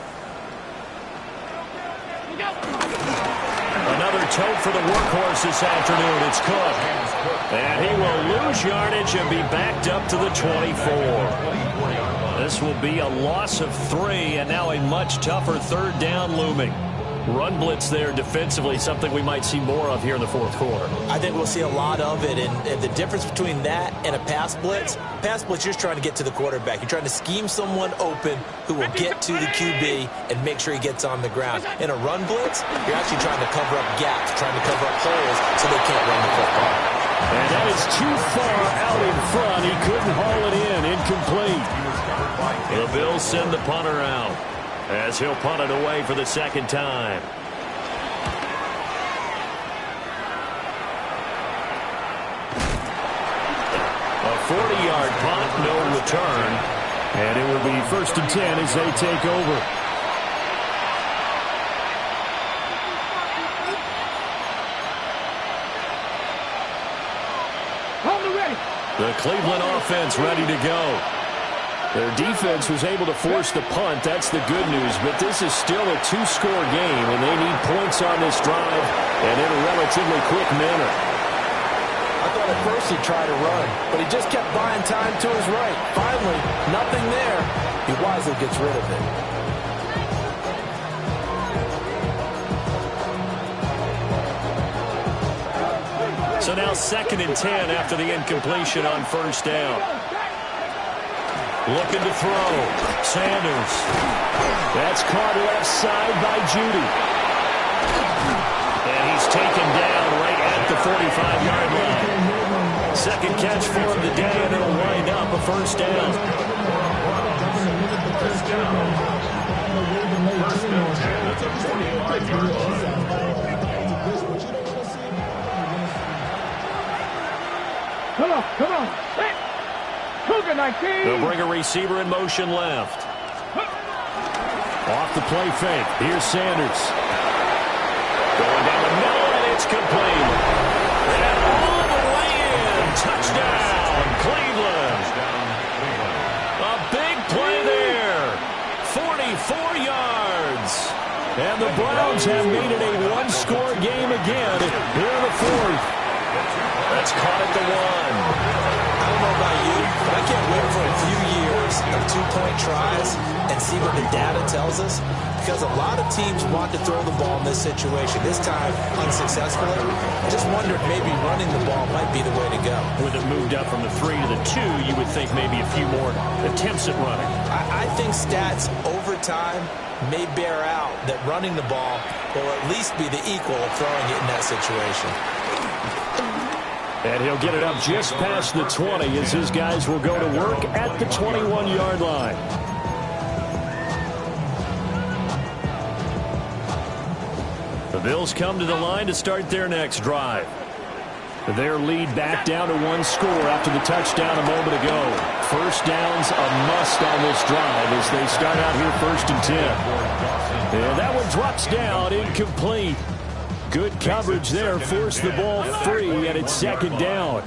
Another tote for the workhorse this afternoon. It's Cook. And he will lose yardage and be backed up to the 24. This will be a loss of 3, and now a much tougher 3rd down looming. Run blitz there defensively, something we might see more of here in the fourth quarter. I think we'll see a lot of it, and the difference between that and a pass blitz, you're just trying to get to the quarterback. You're trying to scheme someone open who will get to the QB and make sure he gets on the ground. In a run blitz, you're actually trying to cover up gaps, trying to cover up holes so they can't run the football. And that is too far out in front. He couldn't haul it in. Incomplete. The Bills send the punter out as he'll punt it away for the 2nd time. A 40-yard punt, no return. And it will be 1st and 10 as they take over. The Cleveland offense ready to go. Their defense was able to force the punt. That's the good news. But this is still a 2-score game, and they need points on this drive and in a relatively quick manner. I thought at first he'd try to run, but he just kept buying time to his right. Finally, nothing there. He wisely gets rid of it. So now 2nd and 10 after the incompletion on 1st down. Looking to throw. Sanders. That's caught left side by Judy. And he's taken down right at the 45-yard line. 2nd catch for him today, and it'll wind up a 1st down. Come on. Hey. Cougar 19. They'll bring a receiver in motion left. Off the play fake. Here's Sanders. Going down the middle, and it's complete. And all the way in. Touchdown, Cleveland. A big play there. 44 yards. And the Browns have made it a 1-score game again here in the 4th. That's caught at the 1. I don't know about you, but I can't wait for a few years of 2-point tries and see what the data tells us, because a lot of teams want to throw the ball in this situation. This time, unsuccessfully. I just wonder if maybe running the ball might be the way to go. With it moved up from the 3 to the 2, you would think maybe a few more attempts at running. I think stats over time may bear out that running the ball will at least be the equal of throwing it in that situation. And he'll get it up just past the 20 as his guys will go to work at the 21-yard line. The Bills come to the line to start their next drive. Their lead back down to one score after the touchdown a moment ago. First down's a must on this drive as they start out here 1st and 10. And that one drops down, incomplete. Good coverage there, forced the ball free, and it's 2nd down.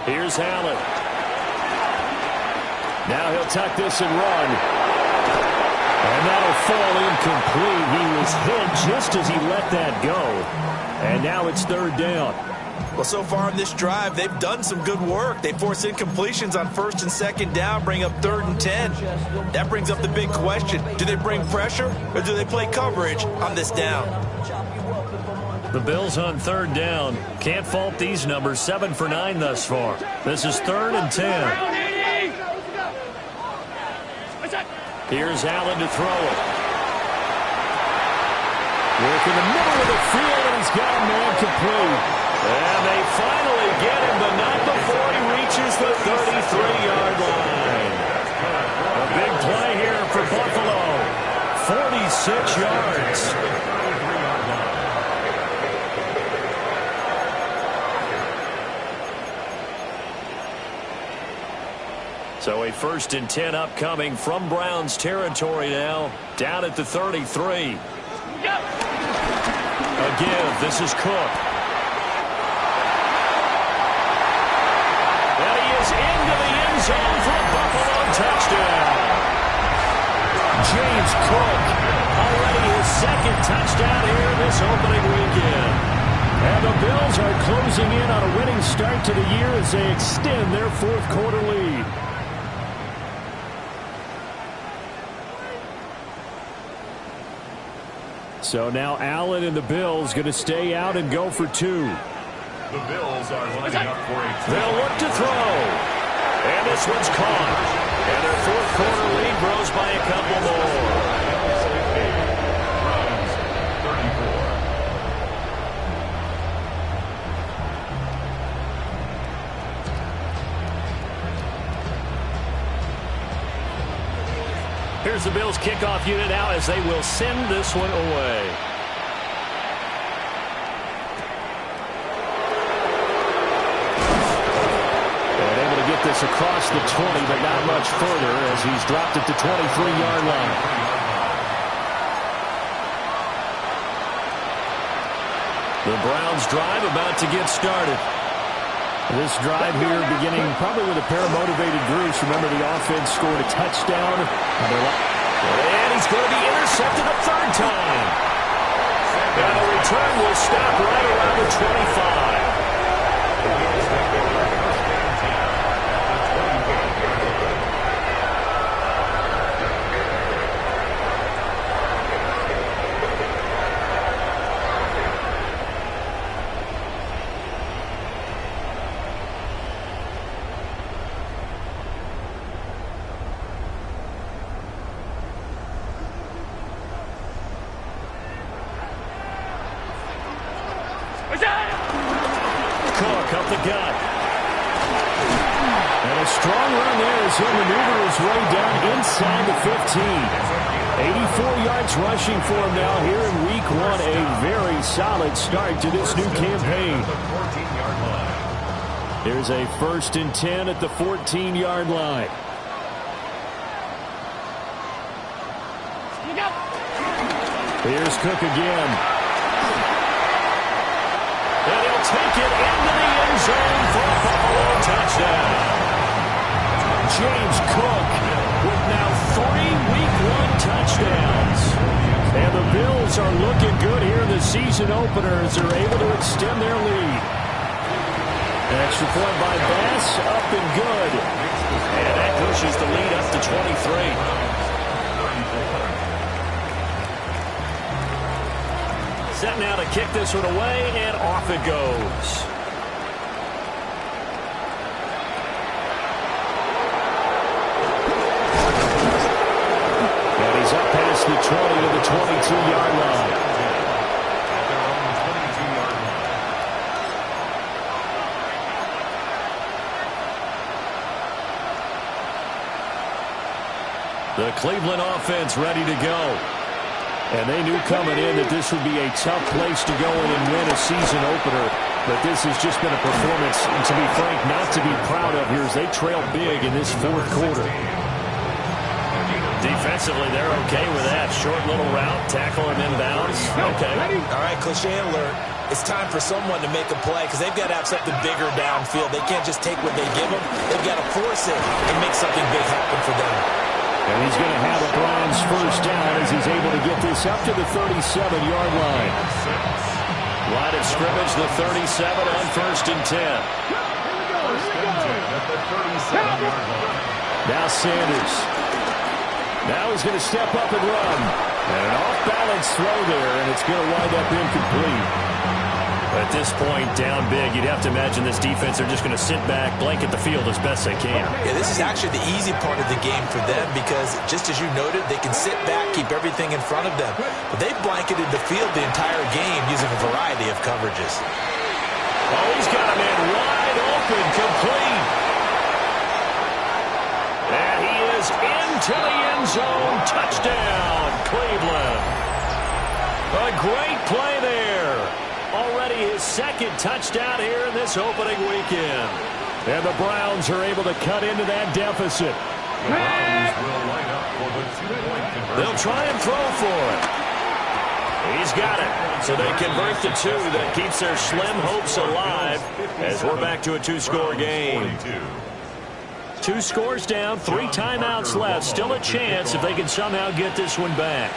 Here's Allen. Now he'll tuck this and run. And that'll fall incomplete. He was hit just as he let that go. And now it's 3rd down. Well, so far in this drive, they've done some good work. They force incompletions on 1st and 2nd down, bring up 3rd and 10. That brings up the big question. Do they bring pressure or do they play coverage on this down? The Bills on 3rd down. Can't fault these numbers. 7 for 9 thus far. This is 3rd and 10. Here's Allen to throw it. Work in the middle of the field, and he's got a man complete. And they finally get him, but not before he reaches the 33-yard line. A big play here for Buffalo. 46 yards. So a 1st and 10 upcoming from Browns territory now, down at the 33. A give. This is Cook. And he is into the end zone for a Buffalo touchdown. James Cook, already his 2nd touchdown here this opening weekend. And the Bills are closing in on a winning start to the year as they extend their 4th quarter lead. So now Allen and the Bills going to stay out and go for 2. The Bills are lining up for a they'll look to throw. And this one's caught. And their 4th quarter lead grows by a couple more. Here's the Bills kickoff unit out as they will send this one away. And able to get this across the 20, but not much further as he's dropped at the 23-yard line. The Browns drive about to get started. This drive here beginning probably with a pair of motivated groups. Remember, the offense scored a touchdown. And he's going to be intercepted a 3rd time. And the return will stop right around the 25. Cook up the gut. And a strong run there as he'll maneuver his way down inside the 15. 84 yards rushing for him now here in week 1. A very solid start to this new campaign. Here's a 1st and 10 at the 14-yard line. Here's Cook again. And he'll take it into the end zone for a Buffalo touchdown. James Cook with now 3 week 1 touchdowns. And the Bills are looking good here in the season opener as they're able to extend their lead. An extra point by Bass, up and good. And that pushes the lead up to 23. Set now to kick this one away, and off it goes. the 20 to the 22-yard line. The Cleveland offense ready to go. And they knew coming in that this would be a tough place to go in and win a season opener. But this has just been a performance, and to be frank, not to be proud of here as they trail big in this fourth quarter. Defensively, they're okay with that. Short little route, tackle him inbounds. Okay. All right, cliche alert. It's time for someone to make a play because they've got to have something bigger downfield. They can't just take what they give them. They've got to force it and make something big happen for them. And he's going to have a Browns first down as he's able to get this up to the 37-yard line. Line of scrimmage, the 37 on 1st and 10. Now Sanders. Now he's going to step up and run. And an off-balance throw there, and it's going to wind up incomplete. At this point, down big, you'd have to imagine this defense, they're just going to sit back, blanket the field as best they can. Yeah, this is actually the easy part of the game for them because, just as you noted, they can sit back, keep everything in front of them. But they've blanketed the field the entire game using a variety of coverages. Oh, he's got a man wide open, complete. And he is into the end zone. Touchdown, Cleveland. A great play there. Already his second touchdown here in this opening weekend. And the Browns are able to cut into that deficit. The Browns will line up for the 2-point conversion. They'll try and throw for it. He's got it. So they convert the 2. That keeps their slim hopes alive as we're back to a 2-score game. 2 scores down, 3 timeouts left. Still a chance if they can somehow get this one back.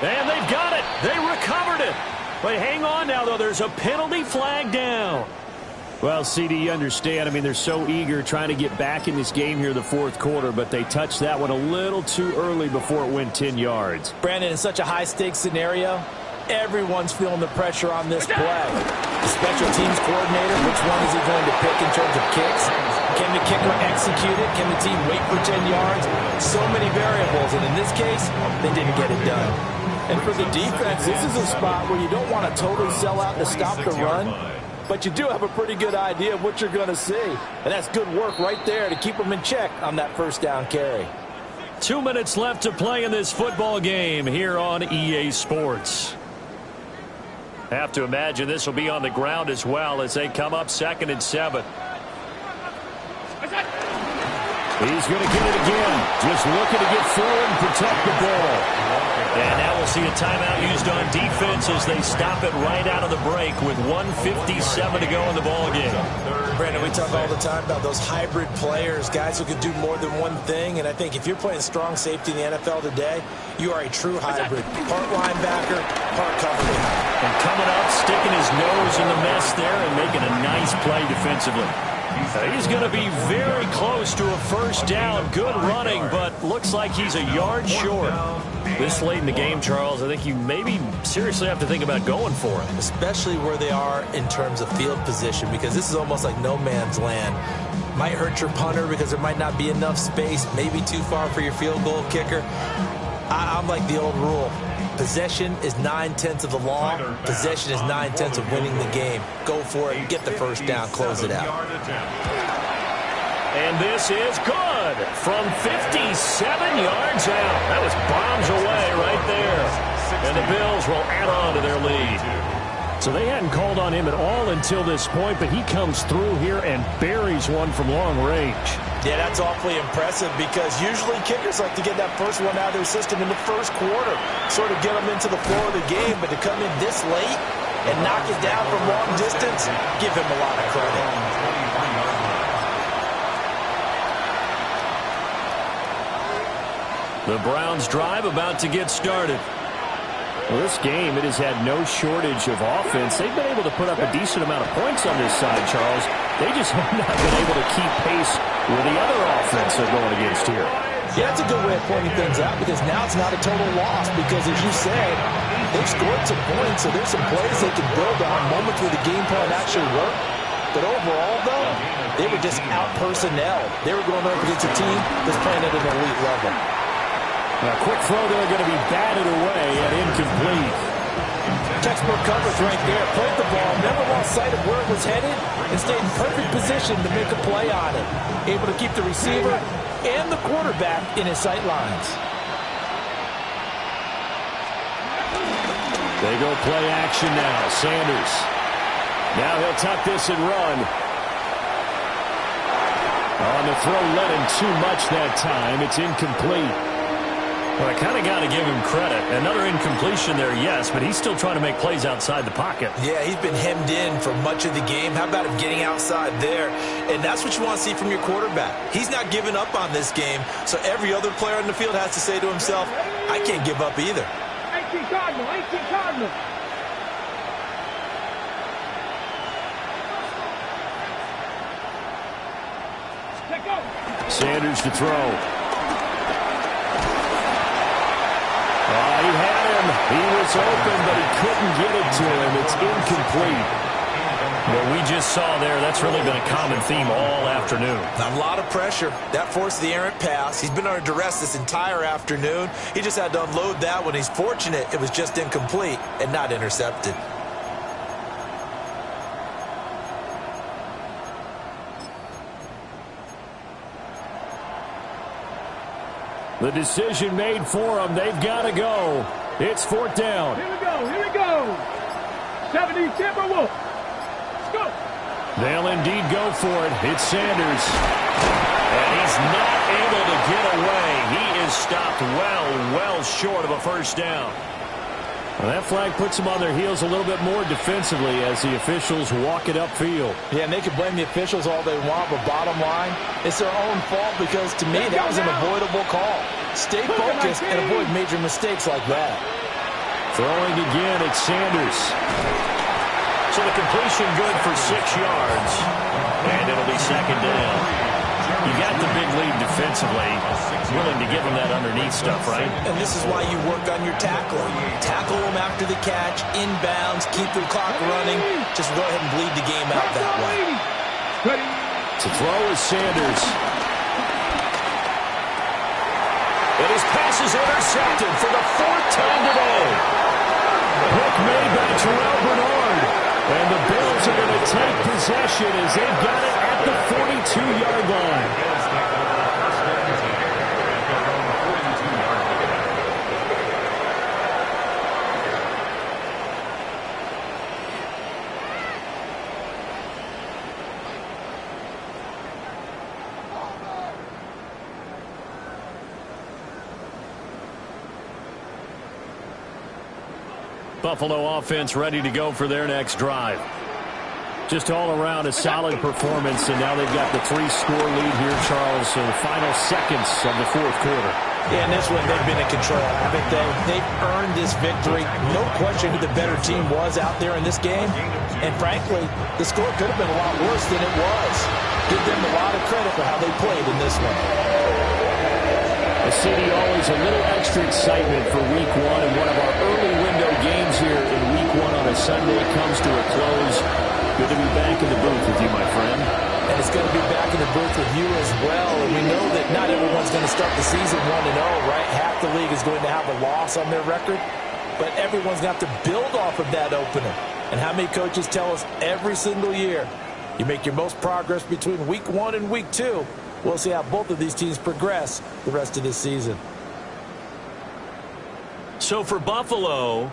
And they've got it. They recovered it. They hang on now, though. There's a penalty flag down. Well, CD, you understand. I mean, they're so eager trying to get back in this game here in the fourth quarter, but they touched that one a little too early before it went 10 yards. Brandon, in such a high-stakes scenario, everyone's feeling the pressure on this play. The special teams coordinator, which one is he going to pick in terms of kicks? Can the kicker execute it? Can the team wait for 10 yards? So many variables, and in this case, they didn't get it done. And for the defense, this is a spot where you don't want to totally sell out to stop the run, but you do have a pretty good idea of what you're going to see. And that's good work right there to keep them in check on that first down carry. 2 minutes left to play in this football game here on EA Sports. Have to imagine this will be on the ground as well as they come up 2nd and 7. He's going to get it again. Just looking to get forward and protect the ball. And now we'll see a timeout used on defense as they stop it right out of the break with 1:57 to go in the ball game. Brandon, we talk all the time about those hybrid players, guys who can do more than one thing. And I think if you're playing strong safety in the NFL today, you are a true hybrid. Part linebacker, part cover guy. And coming up, sticking his nose in the mess there and making a nice play defensively. He's going to be very close to a first down. Good running, but looks like he's a yard short. This late in the game, Charles, I think you maybe seriously have to think about going for it. Especially where they are in terms of field position, because this is almost like no man's land. Might hurt your punter because there might not be enough space, maybe too far for your field goal kicker. I'm like the old rule. Possession is 9/10 of the law. Possession is 9/10 of winning the game. Go for it. Get the first down. Close it out. And this is good from 57 yards out. That was bombs away right there. And the Bills will add on to their lead. So they hadn't called on him at all until this point, but he comes through here and buries one from long range. Yeah, that's awfully impressive because usually kickers like to get that first one out of their system in the first quarter, sort of get them into the flow of the game, but to come in this late and knock it down from long distance, give him a lot of credit. The Browns drive about to get started. Well, this game, it has had no shortage of offense. They've been able to put up a decent amount of points on this side, Charles. They just have not been able to keep pace with the other offense they're going against here. Yeah, that's a good way of pointing things out because now it's not a total loss because, as you said, they've scored some points, so there's some plays they can build on, moments where the game plan actually worked. But overall, though, they were just out-personnel. They were going up against a team that's playing at an elite level. A quick throw there going to be batted away and incomplete. Textbook coverage right there. Played the ball, never lost sight of where it was headed, and stayed in perfect position to make a play on it. Able to keep the receiver and the quarterback in his sight lines. They go play action now. Sanders. Now he'll tuck this and run. On the throw, led him too much that time. It's incomplete. Well, I kind of got to give him credit. Another incompletion there, yes, but he's still trying to make plays outside the pocket. Yeah, he's been hemmed in for much of the game. How about him getting outside there? And that's what you want to see from your quarterback. He's not giving up on this game, so every other player on the field has to say to himself, I can't give up either. 18 Cardinal, 18 Cardinal. Sanders to throw. He had him. He was open, but he couldn't get it to him. It's incomplete. What we just saw there, that's really been a common theme all afternoon. A lot of pressure. That forced the errant pass. He's been under duress this entire afternoon. He just had to unload that one. He's fortunate it was just incomplete and not intercepted. The decision made for them. They've got to go. It's fourth down. Here we go, here we go. 70 Timberwolves. Let's go. They'll indeed go for it. It's Sanders. And he's not able to get away. He is stopped well short of a first down. Well, that flag puts them on their heels a little bit more defensively as the officials walk it upfield. Yeah, and they can blame the officials all they want, but bottom line, it's their own fault because, to me, that was an avoidable call. Stay focused and avoid major mistakes like that. Throwing again, it's Sanders. So the completion good for 6 yards, and it'll be second down. You got the big lead defensively, willing to give them that underneath stuff, right? And this is why you work on your tackling. Tackle them after the catch, inbounds, keep the clock running. Just go ahead and bleed the game out that way. To throw is Sanders. And his pass is intercepted for the 4th time today. Pick made by Terrell Bernard. And the Bills are going to take possession as they've got it at the 42-yard line. Buffalo offense ready to go for their next drive. Just all around a solid performance, and now they've got the 3-score lead here, Charles, in the final seconds of the fourth quarter. Yeah, and this one, they've been in control, haven't they? They've earned this victory. No question who the better team was out there in this game. And frankly, the score could have been a lot worse than it was. Give them a lot of credit for how they played in this one. A city always a little extra excitement for week one, and one of our early window games here in week one on a Sunday comes to a close. Good to be back in the booth with you, my friend. And it's good to be back in the booth with you as well. And we know that not everyone's going to start the season 1-0, right? Half the league is going to have a loss on their record. But everyone's going to have to build off of that opener. And how many coaches tell us every single year, you make your most progress between week 1 and week 2. We'll see how both of these teams progress the rest of this season. So for Buffalo,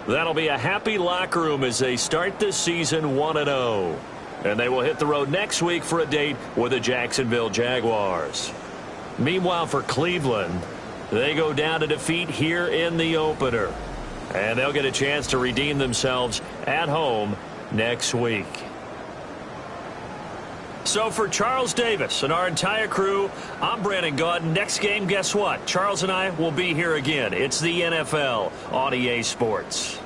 that'll be a happy locker room as they start this season 1-0. And they will hit the road next week for a date with the Jacksonville Jaguars. Meanwhile, for Cleveland, they go down to defeat here in the opener. And they'll get a chance to redeem themselves at home next week. So for Charles Davis and our entire crew, I'm Brandon Gaudin. Next game, guess what? Charles and I will be here again. It's the NFL on EA Sports.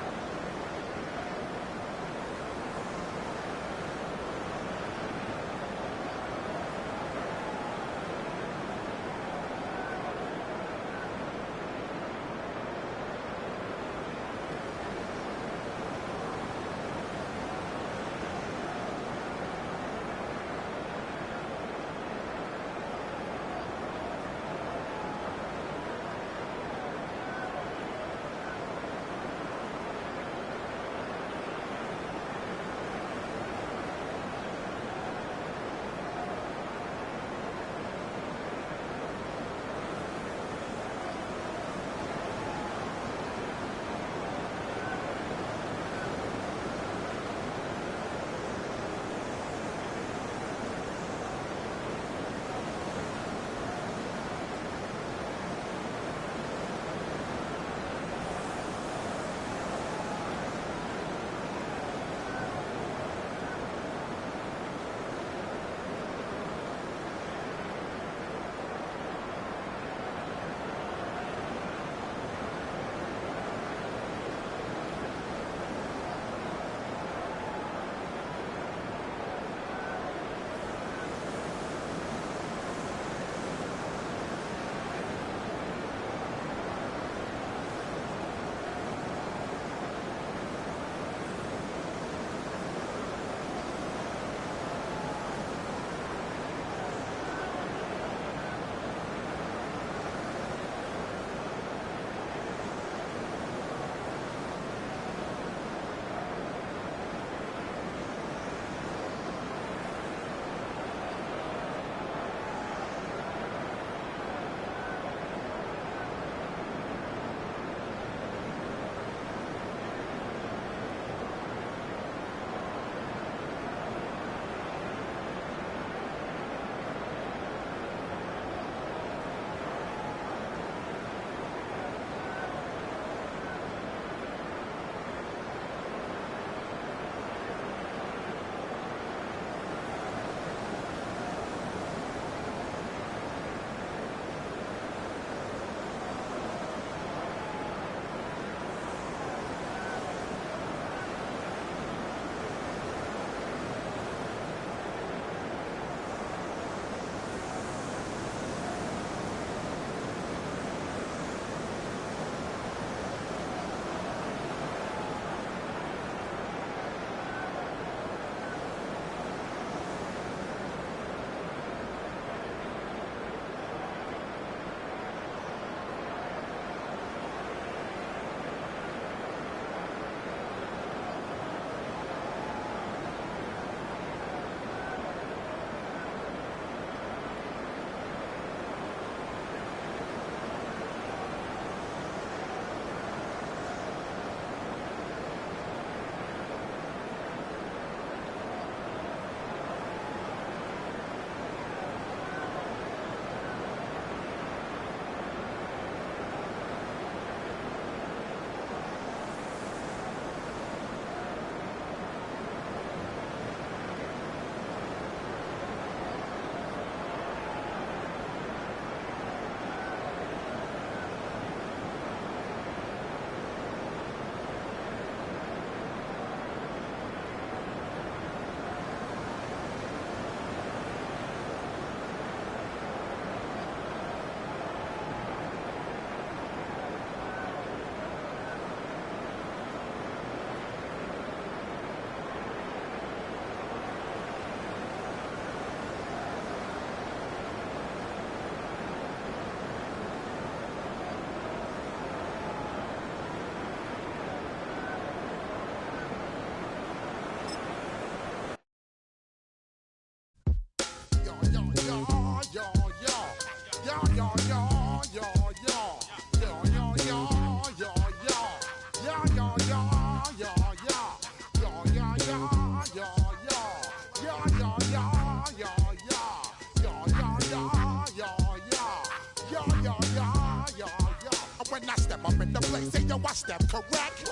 When I step up in the place, say yo, I step correct.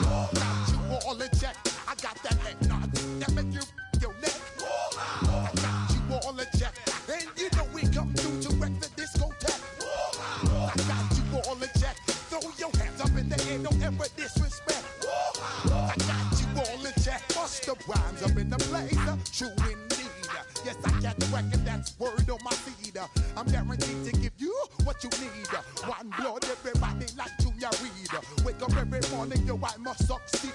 Got you all in check. I got that head nod that make you your neck. I got you all in check, and you know we come through to wreck the discotheque. I got you all in check. Throw your hands up in the air, don't ever disrespect. I got you all in check. Bust the rhymes up in the blazer, true indeed. Yes, I got the record, that's word on my feed. I'm guaranteed to give you what you need. One blood, everybody like Junior Reed. Wake up every morning, yo, I must succeed.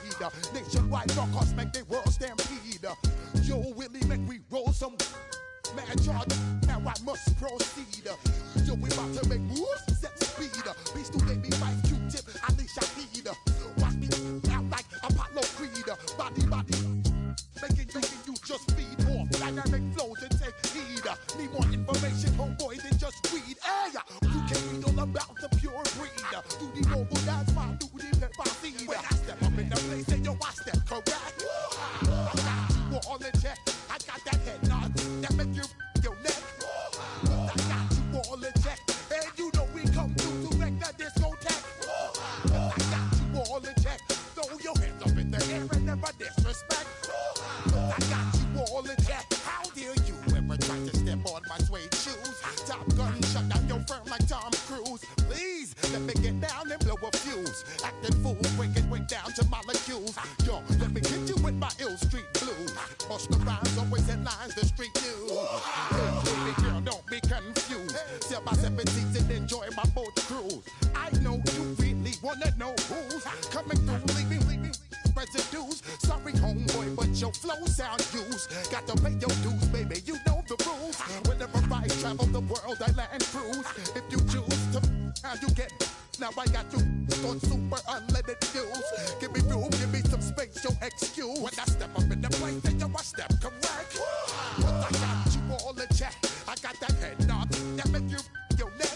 Nationwide rockers make the world stampede. Yo, Willie, make we roll some man charge. Now I must proceed. Yo, we about to make moves, set speed. Beast to baby, wife, Q-tip, Alicia Heed. Watch me out like Apollo Creed. Body, making you just feed off dynamic flows and take heed. Need more information, homeboy, than just read. Hey, you can read all about the pure breed. Do the mobile dance, my duty, let my seed. When I step up in the place, say yo, I step correct. I got you all in check. I got that head nod that make you your neck. I got you all in check, and you know we come through to wreck the discotheque. I got you all in check. Throw your hands up in the air and never disrespect. I got you all in check. How dare you ever try to step on my suede shoes? Top Gun shut down your firm like Tom Cruise. Please let me get down and blow a fuse. Acting fool, breaking way down to molecules. Yo, let me hit you with my ill street blues. Bust the rhymes, always in lines, the street news. Baby girl, don't be confused. Sell my 17s and enjoy my boat cruise. I know you really wanna know who's coming through, leaving residues. Sorry, homeboy, but your flow sound used. Got to pay your dues, baby, you know the rules. Whenever I travel the world, I land cruise. If you choose to, how you get. Now I got you on super unleaded fuels. Give me room, give me some space, your excuse. When I step up in the place, then yo, I step correct. But I got you all in check. I got that head